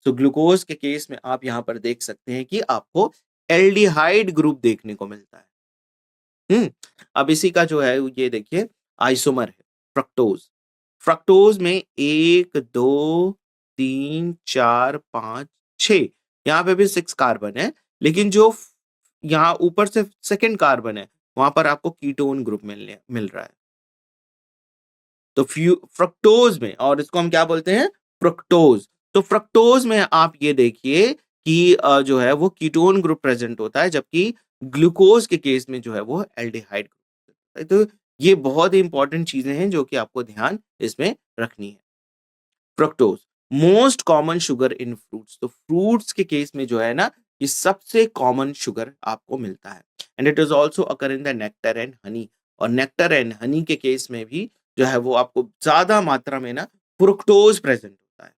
तो ग्लूकोज के केस में आप यहां पर देख सकते हैं कि आपको एल्डिहाइड ग्रुप देखने को मिलता है। अब इसी का जो है ये देखिए आइसोमर है फ्रक्टोज। फ्रक्टोज में 1 2 3 4 5 6, यहाँ पे भी 6 कार्बन है, लेकिन जो यहाँ ऊपर से सेकंड कार्बन है वहां पर आपको कीटोन ग्रुप मिल रहा है। तो फ्रक्टोज में, और इसको हम क्या बोलते हैं, फ्रक्टोज। तो फ्रक्टोज में आप ये देखिए कि जो है वो कीटोन ग्रुप प्रेजेंट होता है, जबकि ग्लूकोज के केस में जो है वो एल्डिहाइड ग्रुप है। तो ये बहुत ही इंपॉर्टेंट चीजें हैं जो कि आपको ध्यान इसमें रखनी है। Fructose most common sugar in fruits. तो फ्रूट्स के केस में जो है ना ये सबसे कॉमन शुगर आपको मिलता है, and it is also occur in the nectar and honey. और नेक्टर एंड हनी के केस में भी जो है वो आपको ज्यादा मात्रा में ना फ्रुक्टोज प्रेजेंट होता है।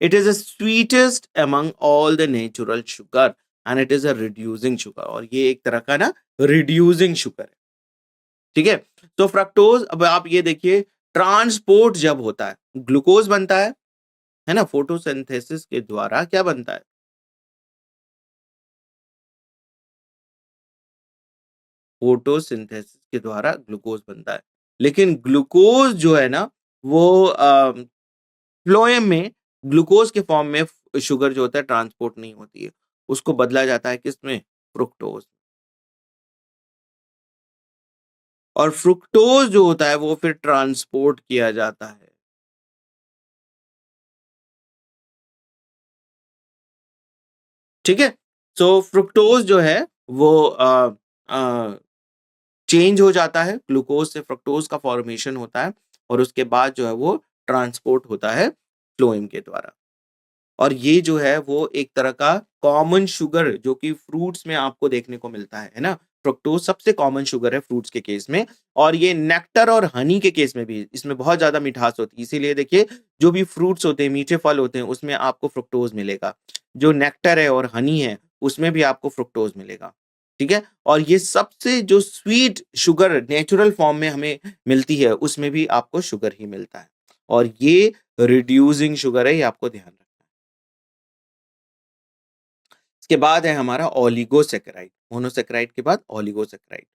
It is the sweetest among all the natural sugar and it is a reducing sugar, और ये एक तरह का ना रिड्यूसिंग शुगर है, ठीक है। तो फ्रक्टोज, अब आप ये देखिए ट्रांसपोर्ट जब होता है ग्लूकोज बनता है ना, फोटोसिंथेसिस के द्वारा क्या बनता है, फोटोसिंथेसिस के द्वारा ग्लूकोज बनता है, लेकिन ग्लूकोज जो है ना वो फ्लोएम में ग्लूकोज के फॉर्म में शुगर जो होता है ट्रांसपोर्ट नहीं होती है, उसको बदला जाता है किसमें? फ्रुक्टोज। और फ्रुक्टोज जो होता है वो फिर ट्रांसपोर्ट किया जाता है। ठीक है, सो फ्रुक्टोज जो है वो चेंज हो जाता है, ग्लूकोज से फ्रुक्टोज का फॉर्मेशन होता है और उसके बाद जो है वो ट्रांसपोर्ट होता है फ्लोएम के द्वारा। और ये जो है वो एक तरह का कॉमन शुगर जो कि फ्रूट्स में आपको देखने को मिलता है ना? फ्रुक्टोज सबसे कॉमन शुगर है फ्रूट्स के केस में, और ये नेक्टर और हनी के केस में भी इसमें बहुत ज्यादा मिठास होती है। इसीलिए देखिए, जो भी फ्रूट्स होते हैं, मीठे फल होते हैं, उसमें आपको फ्रुक्टोज मिलेगा। जो नेक्टर है और हनी है, उसमें भी आपको फ्रुक्टोज मिलेगा। ठीक है, और ये सबसे जो स्वीट शुगर नेचुरल फॉर्म में हमें मिलती है, उसमें भी आपको शुगर ही मिलता है, और ये रिड्यूसिंग शुगर है, ये आपको ध्यान रखना है। इसके बाद है हमारा ओलिगोसैकेराइड। मोनोसैकेराइड के बाद oligosaccharide.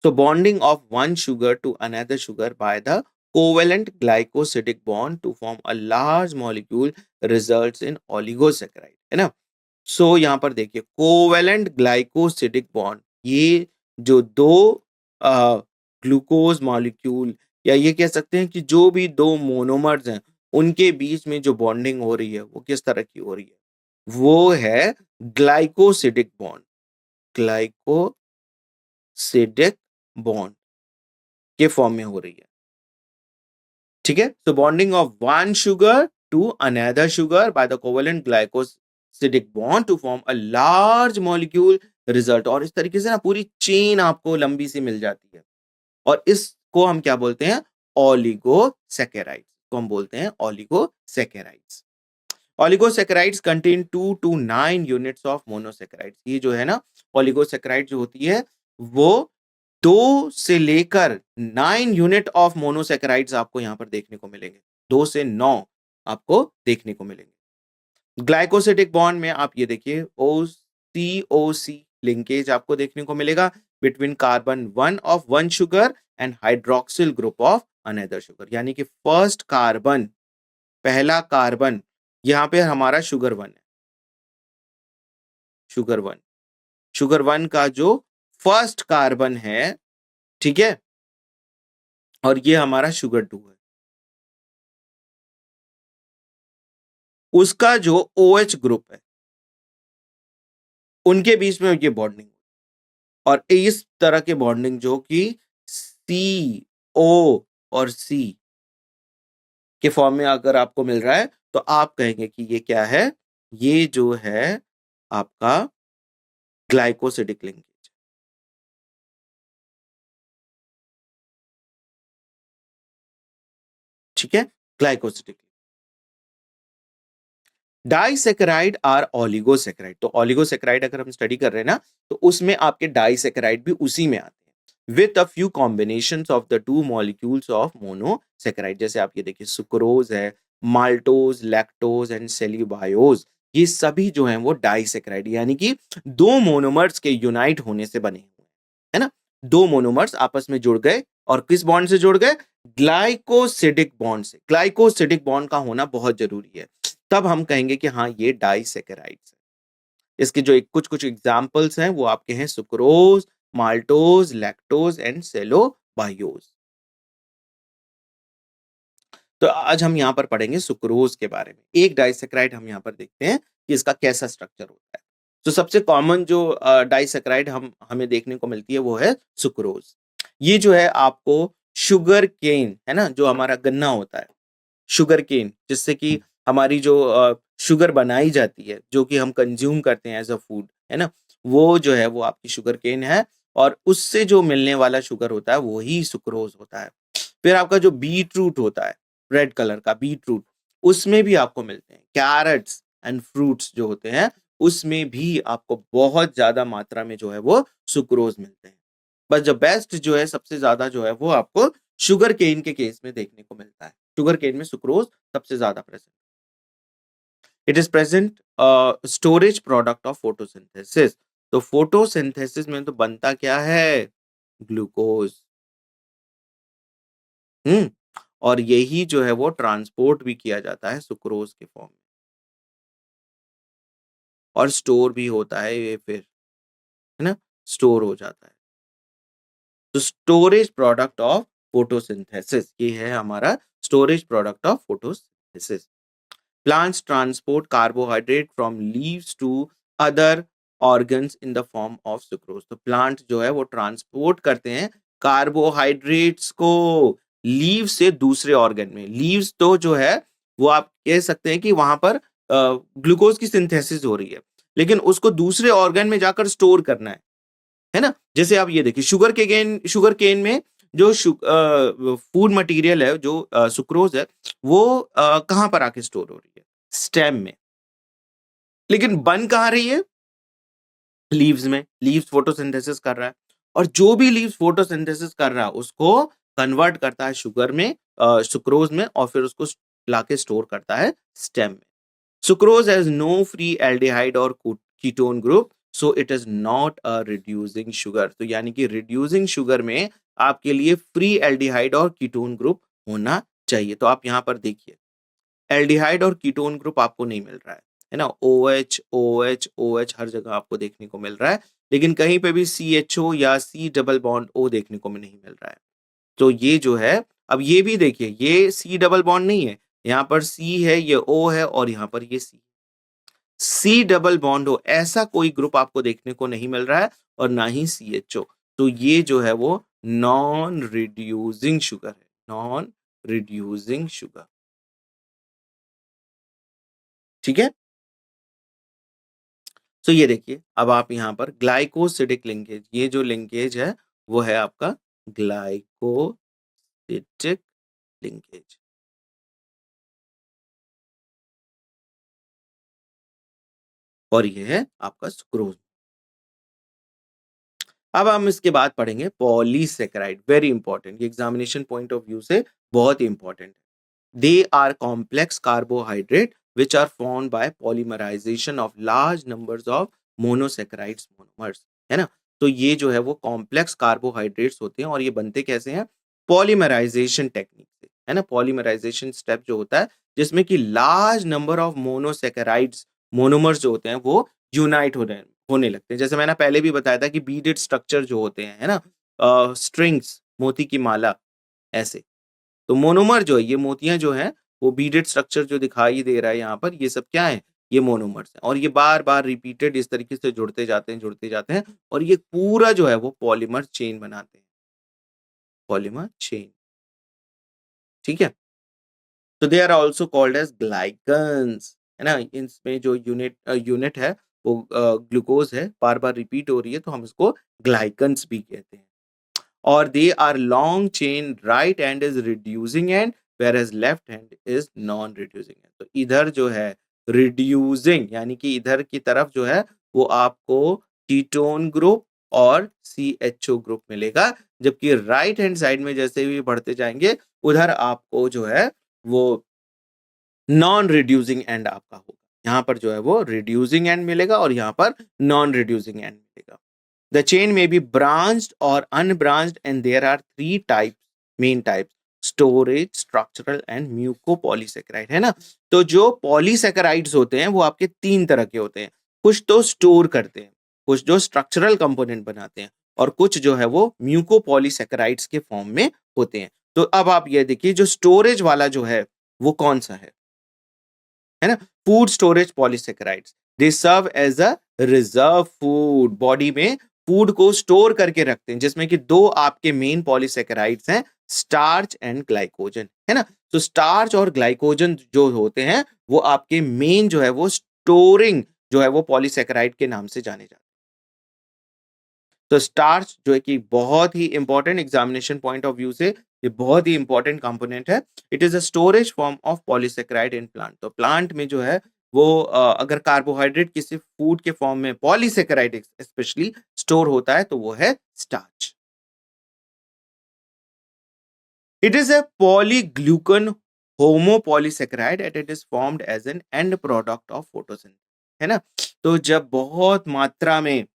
So bonding of one sugar to another sugar by the covalent glycosidic bond to form a large molecule results in oligosaccharide, है ना? सो यहाँ पर देखिए, कोवेलेंट ग्लाइकोसिडिक बॉन्ड, ये जो दो ग्लूकोज मॉलिक्यूल, या ये कह सकते हैं कि जो भी दो मोनोमर्स हैं, उनके बीच में जो बॉन्डिंग हो रही है वो किस तरह की हो रही है? वो है ग्लाइकोसिडिक बॉन्ड। ग्लाइकोसिडिक बॉन्ड के फॉर्म में हो रही है। ठीक है, so bonding of one sugar to another sugar by the covalent glycosidic bond to form a large molecule result, और इस तरीके से ना पूरी चेन आपको लंबी सी मिल जाती है, और इसको हम क्या बोलते हैं? ओलिगोसैकेराइड्स को हम बोलते हैं oligosaccharides. Oligosaccharides contain 2 to 9 units of monosaccharides. ये जो है ना, ओलिगोसैकेराइड जो होती है वो 2 से लेकर 9 यूनिट ऑफ मोनोसैकेराइड्स आपको यहाँ पर देखने को मिलेंगे। 2 से 9 आपको देखने को मिलेंगे। ग्लाइकोसिडिक बॉन्ड में आप ये देखिए, OCOC लिंकेज आपको देखने को मिलेगा between carbon 1 of one sugar and hydroxyl group of another sugar, यानी कि फर्स्ट कार्बन, पहला कार्बन, यहाँ पे हमारा शुगर 1 है। शुगर 1, शुगर 1 का जो फर्स्ट कार्बन है, ठीक है, और ये हमारा शुगर 2 है, उसका जो OH ग्रुप है, उनके बीच में ये बॉन्डिंग, और इस तरह के बॉन्डिंग जो कि CO और C के फॉर्म में अगर आपको मिल रहा है, तो आप कहेंगे कि ये क्या है? ये जो है आपका ग्लाइकोसिडिक लिंकेज। ठीक है, ग्लाइकोसिडिक। Disaccharide or oligosaccharide. तो ओलिगोसैकेराइड अगर हम स्टडी कर रहे हैं ना, तो उसमें आपके डाइसैकेराइड भी उसी में आते हैं, with a few combinations of the two molecules of monosaccharide. जैसे आप ये देखिए, सुक्रोज है, माल्टोज, लैक्टोज एंड सेल्यूबायोज, ये सभी जो हैं वो डाइसैकेराइड, यानी कि दो मोनोमर्स के यूनाइट होने से बने हुए हैं, है ना? दो मोनोमर्स आपस में जुड़ गए, और किस बॉन्ड से जुड़ गए? ग्लाइकोसिडिक बॉन्ड से। ग्लाइकोसिडिक बॉन्ड का होना बहुत जरूरी है, तब हम कहेंगे कि हाँ, ये डाइसैकेराइड्स है। इसके जो कुछ कुछ एग्जांपल्स हैं वो आपके हैं सुक्रोज, माल्टोज, लैक्टोज एंड सेलोबायोज। तो आज हम यहाँ पर पढ़ेंगे सुक्रोज के बारे में। एक डाइसैकेराइड हम यहाँ पर देखते हैं कि इसका कैसा स्ट्रक्चर होता है। तो सबसे कॉमन जो डाइसैकेराइड हमें देखने को मिलती है वो है सुक्रोज। ये जो है आपको शुगर केन, है ना, जो हमारा गन्ना होता है, शुगर केन, जिससे कि हमारी जो शुगर बनाई जाती है, जो कि हम कंज्यूम करते हैं एज अ फूड, है ना, वो जो है वो आपकी शुगर केन है, और उससे जो मिलने वाला शुगर होता है वही सुक्रोज होता है। फिर आपका जो बीट रूट होता है, रेड कलर का बीट रूट, उसमें भी आपको मिलते हैं। कैरेट्स एंड फ्रूट्स जो होते हैं, उसमें भी आपको बहुत ज्यादा मात्रा में जो है वो सुक्रोज मिलते हैं। बस जो बेस्ट जो है, सबसे ज्यादा जो है वो आपको शुगर केन के केस में देखने को मिलता है। शुगर केन में सुक्रोज सबसे ज्यादा present. It is present storage product of photosynthesis. तो फोटोसिंथेसिस में तो बनता क्या है? ग्लूकोज। हम्म और यही जो है वो ट्रांसपोर्ट भी किया जाता है सुक्रोज के फॉर्म में, और स्टोर भी होता है ये फिर, है ना? स्टोर हो जाता है। तो स्टोरेज प्रोडक्ट ऑफ फोटोसिंथेसिस, ये है हमारा storage product of photosynthesis. Plants transport carbohydrate from leaves to other organs in the form of sucrose। तो प्लांट जो है वो ट्रांसपोर्ट करते हैं कार्बोहाइड्रेट्स को लीव से दूसरे ऑर्गन में। लीव्स तो जो है वो आप कह सकते हैं कि वहां पर ग्लूकोज की सिंथेसिस हो रही है, लेकिन उसको दूसरे ऑर्गन में जाकर स्टोर करना है ना? जैसे आप ये देखिए शुगर केन में जो फूड मटेरियल है, जो सुक्रोज है, वो कहाँ पर आके स्टोर हो रही है? स्टेम में। लेकिन बन कहाँ रही है? लीव्स में। लीव्स फोटोसिंथेसिस कर रहा है, और जो भी लीव्स फोटोसिंथेसिस कर रहा है उसको कन्वर्ट करता है शुगर में, सुक्रोज में, और फिर उसको लाके स्टोर करता है स्टेम में। Sucrose has no free aldehyde और ketone group, so it is not a reducing sugar. तो यानी कि रिड्यूसिंग शुगर में आपके लिए फ्री एल्डिहाइड और कीटोन ग्रुप होना चाहिए। तो आप यहाँ पर देखिए, एल्डिहाइड और कीटोन ग्रुप आपको नहीं मिल रहा है ना? OH OH OH हर जगह आपको देखने को मिल रहा है, लेकिन कहीं पे भी CHO या C डबल बॉन्ड O देखने को नहीं मिल रहा है। तो ये जो है, अब ये भी देखिए, ये C डबल बॉन्ड नहीं है, यहाँ पर C है, ये O है, और यहाँ पर ये C डबल बॉन्ड हो, ऐसा कोई ग्रुप आपको देखने को नहीं मिल रहा है, और ना ही CHO। तो ये जो है वो नॉन रिड्यूसिंग शुगर है, नॉन रिड्यूसिंग शुगर। ठीक है? तो ये देखिए, अब आप यहाँ पर ग्लाइकोसिडिक लिंकेज, ये जो लिंकेज है वो है आपका ग्लाइकोसिडिक लिंकेज, और ये है आपका सुक्रोज। अब हम इसके बाद पढ़ेंगे पॉलीसेकेराइड, वेरी इंपॉर्टेंट, ये एग्जामिनेशन पॉइंट ऑफ व्यू से बहुत ही इंपॉर्टेंट है। They are complex carbohydrate which are formed by polymerization of large numbers of monosaccharides monomers, है ना? तो ये जो है वो कॉम्प्लेक्स कार्बोहाइड्रेट्स होते हैं, और ये बनते कैसे हैं? पॉलीमराइजेशन टेक्निक से, है ना? पॉलीमराइजेशन स्टेप जो होता है, जिसमें कि large number of monosaccharides monomers जो होते हैं वो यूनाइट होने लगते हैं। जैसे मैंने पहले भी बताया था कि बीडेड स्ट्रक्चर जो होते हैं, है ना, स्ट्रिंग्स, मोती की माला, ऐसे। तो मोनोमर जो है, ये मोतियां जो हैं, वो बीडेड स्ट्रक्चर जो दिखाई दे रहा है यहाँ पर, ये सब क्या है? ये मोनोमर्स हैं, और ये बार बार रिपीटेड इस तरीके से जुड़ते जाते हैं, और ये पूरा जो है वो पॉलीमर चेन बनाते हैं, पॉलीमर चेन। ठीक है? तो they are also called as glycans, है ना? इसमें जो यूनिट है वो ग्लूकोज है, बार बार रिपीट हो रही है, तो हम इसको ग्लाइकन्स भी कहते हैं। और they are long chain, right hand is reducing end whereas left hand is non reducing end। तो इधर जो है reducing, यानी कि इधर की तरफ जो है वो आपको कीटोन ग्रुप और CHO ग्रुप मिलेगा, जबकि राइट हैंड साइड में जैसे भी बढ़ते जाएंगे उधर आपको जो है वो नॉन रिड्यूसिंग एंड आपका होगा। यहाँ पर जो है वो रिड्यूसिंग एंड मिलेगा, और यहाँ पर नॉन रिड्यूसिंग एंड मिलेगा। The chain may be branched or unbranched, and there are three types, main types: storage, structural and mucopolysaccharide, है ना? तो जो पॉलीसेकेराइड्स होते हैं वो आपके तीन तरह के होते हैं। कुछ तो स्टोर करते हैं, कुछ जो स्ट्रक्चरल कंपोनेंट बनाते हैं, और कुछ जो है वो म्यूकोपॉलीसेकेराइड्स के फॉर्म में होते हैं। तो अब आप ये देखिए, जो स्टोरेज वाला जो है वो कौन सा है ना? Food storage polysaccharides, they serve as a reserve food. Body में फूड को स्टोर करके रखते हैं, जिसमें कि दो आपके मेन पॉलीसेकेराइड्स हैं, स्टार्च एंड ग्लाइकोजन, है ना? तो स्टार्च और ग्लाइकोजन जो होते हैं वो आपके मेन जो है वो स्टोरिंग जो है वो पॉलीसेकेराइड के नाम से जाने जाते हैं। तो स्टार्च जो है कि बहुत ही important, examination point of view से ये बहुत ही इंपॉर्टेंट कंपोनेंट है। It is a storage form of polysaccharide in plant. तो प्लांट में जो है वो अगर कार्बोहाइड्रेट किसी फूड के फॉर्म में पॉलीसेकेराइड स्पेशली स्टोर होता है तो वो है starch. It is a polyglucan homopolysaccharide and it is formed as an end product of photosynthesis, है ना? तो जब बहुत मात्रा में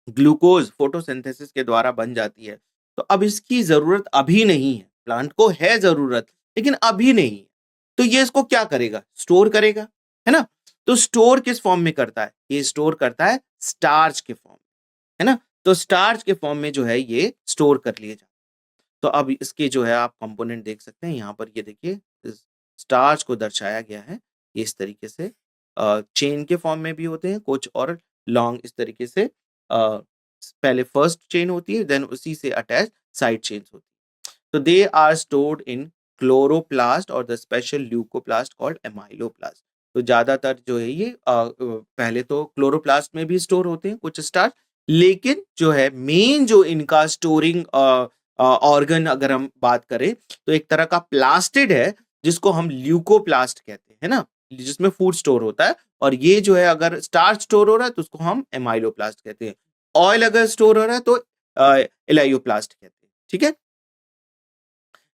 ग्लूकोज फोटोसिंथेसिस के द्वारा बन जाती है, तो अब इसकी जरूरत अभी नहीं है, प्लांट को है जरूरत, लेकिन अभी नहीं है। तो ये इसको क्या करेगा, स्टोर करेगा, है ना। तो स्टोर किस फॉर्म में करता है, ये स्टोर करता है स्टार्च के फॉर्म, है ना। तो स्टार्च के फॉर्म में जो है ये स्टोर कर लिए जाते हैं। तो अब इसके जो है आप कंपोनेंट देख सकते हैं, यहाँ पर ये देखिए इस स्टार्च को दर्शाया गया है ये इस तरीके से, चेन के फॉर्म में भी होते हैं कुछ, और लॉन्ग इस तरीके से, पहले फर्स्ट चेन होती है, देन उसी से अटैच साइड चेन्स होती है। तो they are stored in chloroplast और the special leucoplast called amyloplast. तो ज्यादातर जो है ये पहले तो क्लोरोप्लास्ट में भी स्टोर होते हैं कुछ स्टार्च, लेकिन जो है मेन जो इनका स्टोरिंग ऑर्गन अगर हम बात करें तो एक तरह का प्लास्टिड है जिसको हम ल्यूकोप्लास्ट कहते हैं, है ना, जिसमें फूड स्टोर होता है। और ये जो है अगर स्टार्च स्टोर हो रहा है तो उसको हम एमाइलोप्लास्ट कहते हैं, ऑयल अगर स्टोर हो रहा है तो एलायोप्लास्ट कहते हैं, ठीक है।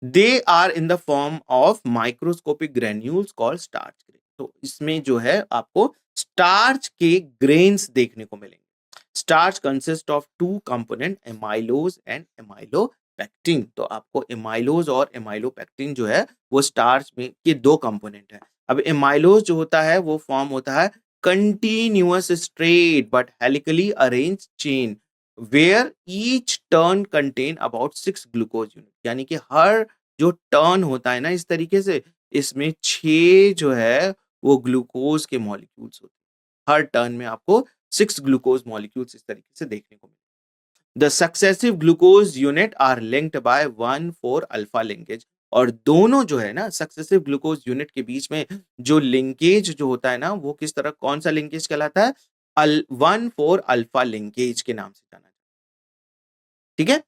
They are in the form of microscopic granules called starch grain. तो इसमें जो है आपको स्टार्च के ग्रेन्स देखने को मिलेंगे। Starch consist of two component, amylose and amylopectin. तो आपको एमाइलोज और एमाइलोपेक्टिन जो है वो स्टार्च में के दो कंपोनेंट है। अब एमाइलोज जो होता है वो फॉर्म होता है continuous straight but helically arrange chain where each turn contain about 6 glucose unit. यानी कि हर जो टर्न होता है ना इस तरीके से, इसमें 6 जो है वो ग्लूकोज के मॉलिक्यूल्स होते हैं। हर टर्न में आपको 6 ग्लूकोज मॉलिक्यूल्स इस तरीके से देखने को मिले। The successive glucose unit are linked by 1,4 alpha linkage. और दोनों जो है ना सक्सेसिव ग्लूकोज यूनिट के बीच में जो लिंकेज जो होता है ना वो किस तरह, कौन सा लिंकेज कहलाता है, 1,4 अल्फा लिंकेज के नाम से जाना जाता है, ठीक है।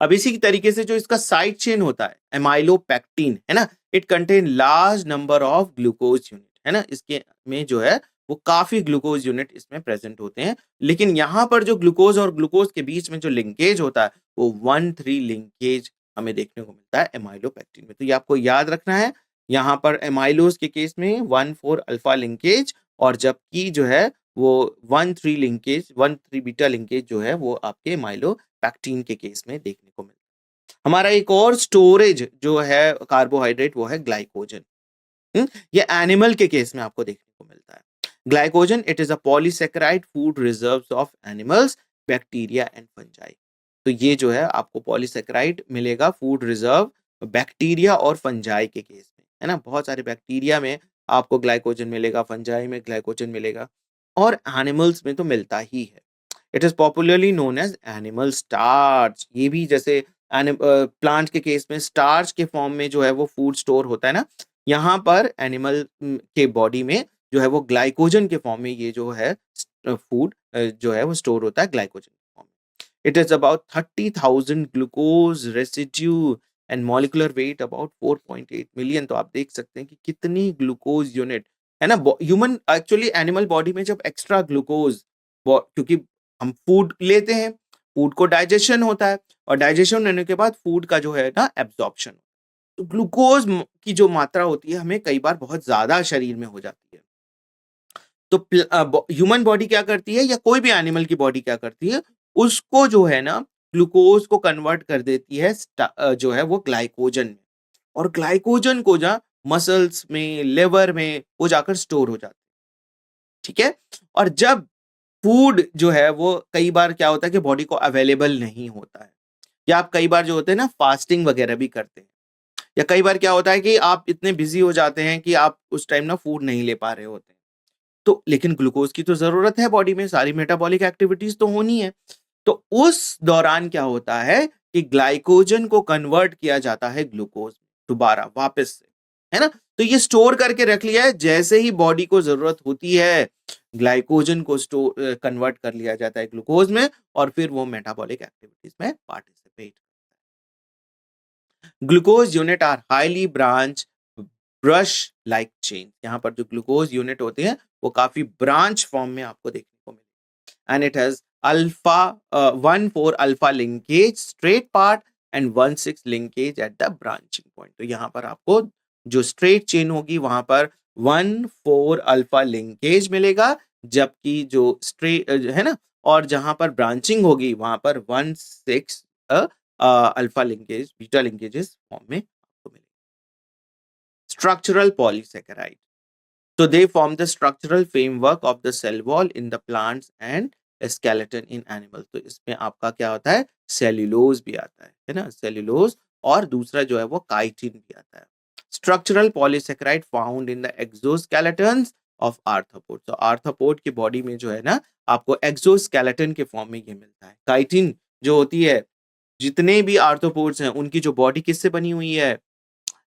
अब इसी तरीके से जो इसका साइड चेन होता है एमाइलोपेक्टिन, है ना, it contain large number of glucose unit, है ना, इसके में जो है वो काफी ग्लूकोज यूनिट इसमें प्रेजेंट होते हैं। लेकिन यहाँ पर जो ग्लूकोज और ग्लूकोज के बीच में जो लिंकेज होता है वो 1,3 लिंकेज हमें देखने को मिलता है एमाइलोपेक्टिन में। तो ये आपको याद रखना है, यहाँ पर एमाइलोज के केस में 1,4 अल्फा लिंकेज, और जबकि जो है वो 1,3 लिंकेज, 1,3 बीटा लिंकेज जो है वो आपके एमाइलोपेक्टिन के केस में देखने को मिलता है। हमारा एक और स्टोरेज जो है कार्बोहाइड्रेट वो है ग्लाइकोजन। ये एनिमल के केस में आपको देखने को मिलता है। Glycogen it is a polysaccharide food reserves of animals, bacteria and fungi. तो ये जो है आपको पॉलीसेकेराइड मिलेगा फूड रिजर्व बैक्टीरिया और फंजाई के केस में, है ना। बहुत सारे बैक्टीरिया में आपको ग्लाइकोजन मिलेगा, फंजाई में ग्लाइकोजन मिलेगा, और एनिमल्स में तो मिलता ही है। It is popularly known as animal starch. ये भी जैसे प्लांट के केस में स्टार्च के फॉर्म में जो है वो फूड स्टोर होता है ना, यहाँ पर एनिमल के बॉडी में जो है वो ग्लाइकोजन के फॉर्म में ये जो है फूड जो है वो स्टोर होता है ग्लाइकोजन के फॉर्म में। It is about 30,000 glucose residue and molecular weight about 4.8 million. तो आप देख सकते हैं कि कितनी ग्लूकोज यूनिट, है ना। ह्यूमन एक्चुअली एनिमल बॉडी में जब एक्स्ट्रा ग्लूकोज, क्योंकि हम फूड लेते हैं, फूड को डाइजेशन होता है, और डाइजेशन होने के बाद फूड का जो है ना एब्जॉर्प्शन, तो ग्लूकोज की जो मात्रा होती है हमें कई बार बहुत ज्यादा शरीर में हो जाती है। तो ह्यूमन बॉडी क्या करती है या कोई भी एनिमल की बॉडी क्या करती है, उसको जो है ना ग्लूकोज को कन्वर्ट कर देती है जो है वो ग्लाइकोजन में, और ग्लाइकोजन को जा मसल्स में, लिवर में वो जाकर स्टोर हो जाता है, ठीक है। और जब फूड जो है वो कई बार क्या होता है कि बॉडी को अवेलेबल नहीं होता है, या आप कई बार जो होते हैं ना फास्टिंग वगैरह भी करते हैं, या कई बार क्या होता है कि आप इतने बिजी हो जाते हैं कि आप उस टाइम ना फूड नहीं ले पा रहे होते हैं, तो लेकिन ग्लूकोज की तो जरूरत है बॉडी में, सारी मेटाबॉलिक एक्टिविटीज तो होनी है। तो उस दौरान क्या होता है कि ग्लाइकोजन को कन्वर्ट किया जाता है ग्लूकोज दोबारा वापस से, है ना। तो ये स्टोर करके रख लिया है, जैसे ही बॉडी को जरूरत होती है ग्लाइकोजन को स्टोर कन्वर्ट कर लिया जाता है ग्लूकोज में, और फिर वो मेटाबॉलिक एक्टिविटीज में participate. Glucose unit are highly branch brush like chain. यहाँ पर जो ग्लूकोज यूनिट होते हैं वो काफी ब्रांच फॉर्म में आपको देखने को मिले, and it has alpha 1,4 alpha linkage straight part and 1,6 linkage at the branching point. तो यहाँ पर आपको जो स्ट्रेट चेन होगी वहां पर 1,4 अल्फा लिंकेज मिलेगा, जबकि जो स्ट्रेट है ना, और जहां पर ब्रांचिंग होगी वहां पर 1,6 alpha linkage, beta linkages form में आपको मिलेंगे। Structural polysaccharide, so they form the structural framework of the cell wall in the plants and skeleton in animals। तो इसमें आपका क्या होता है, सेल्यूलोज भी आता है ना, सेल्यूलोज, और दूसरा जो है वो काइटिन भी आता है। Structural polysaccharide found in the exoskeletons of arthropod. तो आर्थ्रोपोड की बॉडी में जो है ना आपको एक्सोस्केलेटन के फॉर्म में ये मिलता है। काइटिन जो होती है, जितने भी आर्थ्रोपोड्स हैं उनकी जो बॉडी किससे बनी हुई है,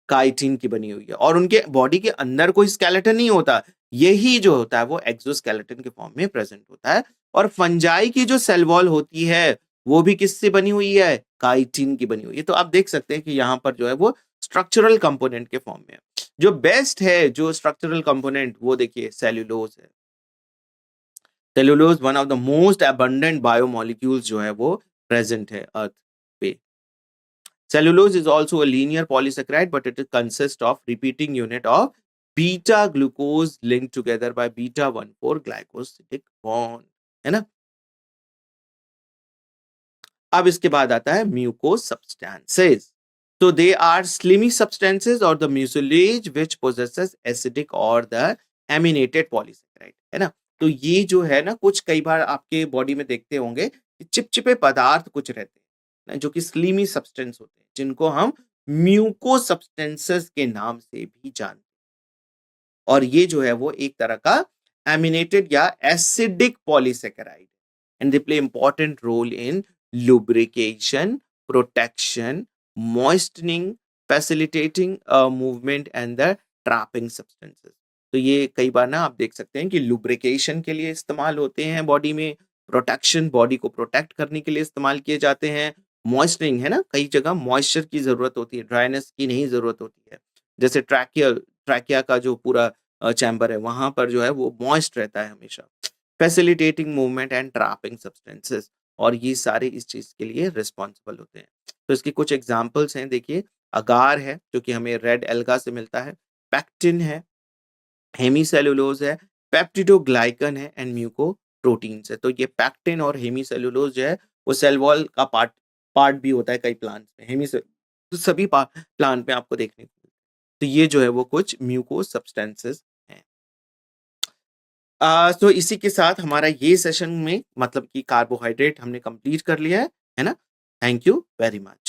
काइटिन की बनी हुई है, और उनके बॉडी के अंदर कोई स्केलेटन नहीं होता, यही जो होता है वो एक्सोस्केलेटन के फॉर्म में प्रेजेंट होता है। और फंजाई की जो सेल वॉल होती है वो भी किससे बनी हुई है, काइटिन की बनी हुई है। तो आप देख सकते हैं कि यहाँ पर जो है वो स्ट्रक्चरल कंपोनेंट के फॉर्म में है। जो बेस्ट है जो स्ट्रक्चरल कंपोनेंट, वो देखिए सेल्यूलोज है। Cellulose one of the most abundant biomolecules जो है वो प्रेजेंट है अर्थ पे। Cellulose is also a linear polysaccharide, but it consists of repeating unit of beta glucose linked together by beta 1,4 glycosidic bond, है ना। अब इसके बाद आता है mucus substances. So they are slimy substances or the mucilage which possesses acidic or the aminated polysaccharide, है ना। तो ये जो है ना, कुछ कई बार आपके बॉडी में देखते होंगे चिपचिपे पदार्थ कुछ रहते हैं जो कि स्लीमी सब्सटेंस होते हैं, जिनको हम म्यूको सब्सटेंसेस के नाम से भी जानते हैं। और ये जो है वो एक तरह का एमिनेटेड या acidic polysaccharide, and they play important role in lubrication, protection, moistening, facilitating movement and the trapping substances। तो ये कई बार ना आप देख सकते हैं कि lubrication के लिए इस्तेमाल होते हैं बॉडी में, प्रोटेक्शन, बॉडी को प्रोटेक्ट करने के लिए इस्तेमाल किए जाते हैं, मॉइस्चरिंग है ना, कई जगह मॉइस्चर की जरूरत होती है, ड्राइनेस की नहीं जरूरत होती है। जैसे ट्रैकिया का जो पूरा चैम्बर है वहां पर जो है वो मॉइस्ट रहता है हमेशा। Facilitating movement and trapping substances, और ये सारे इस चीज के लिए रिस्पॉन्सिबल होते हैं। तो इसके कुछ एग्जाम्पल्स हैं, देखिए अगार है जो कि हमें रेड एल्गा से मिलता है, पैक्टिन है, हेमीसेलुलोज है, पेप्टिडोग्लाइकन है, एंड म्यूको प्रोटीन्स है। तो ये पैक्टिन और हेमीसेलुलोज जो है वो सेल वॉल का पार्ट भी होता है कई प्लांट्स में, तो सभी प्लांट में आपको देखने को मिलता है। तो ये जो है वो कुछ म्यूको सब्सटेंसेस हैं। तो इसी के साथ हमारा ये सेशन में मतलब कि कार्बोहाइड्रेट हमने कंप्लीट कर लिया है ना। Thank you very much.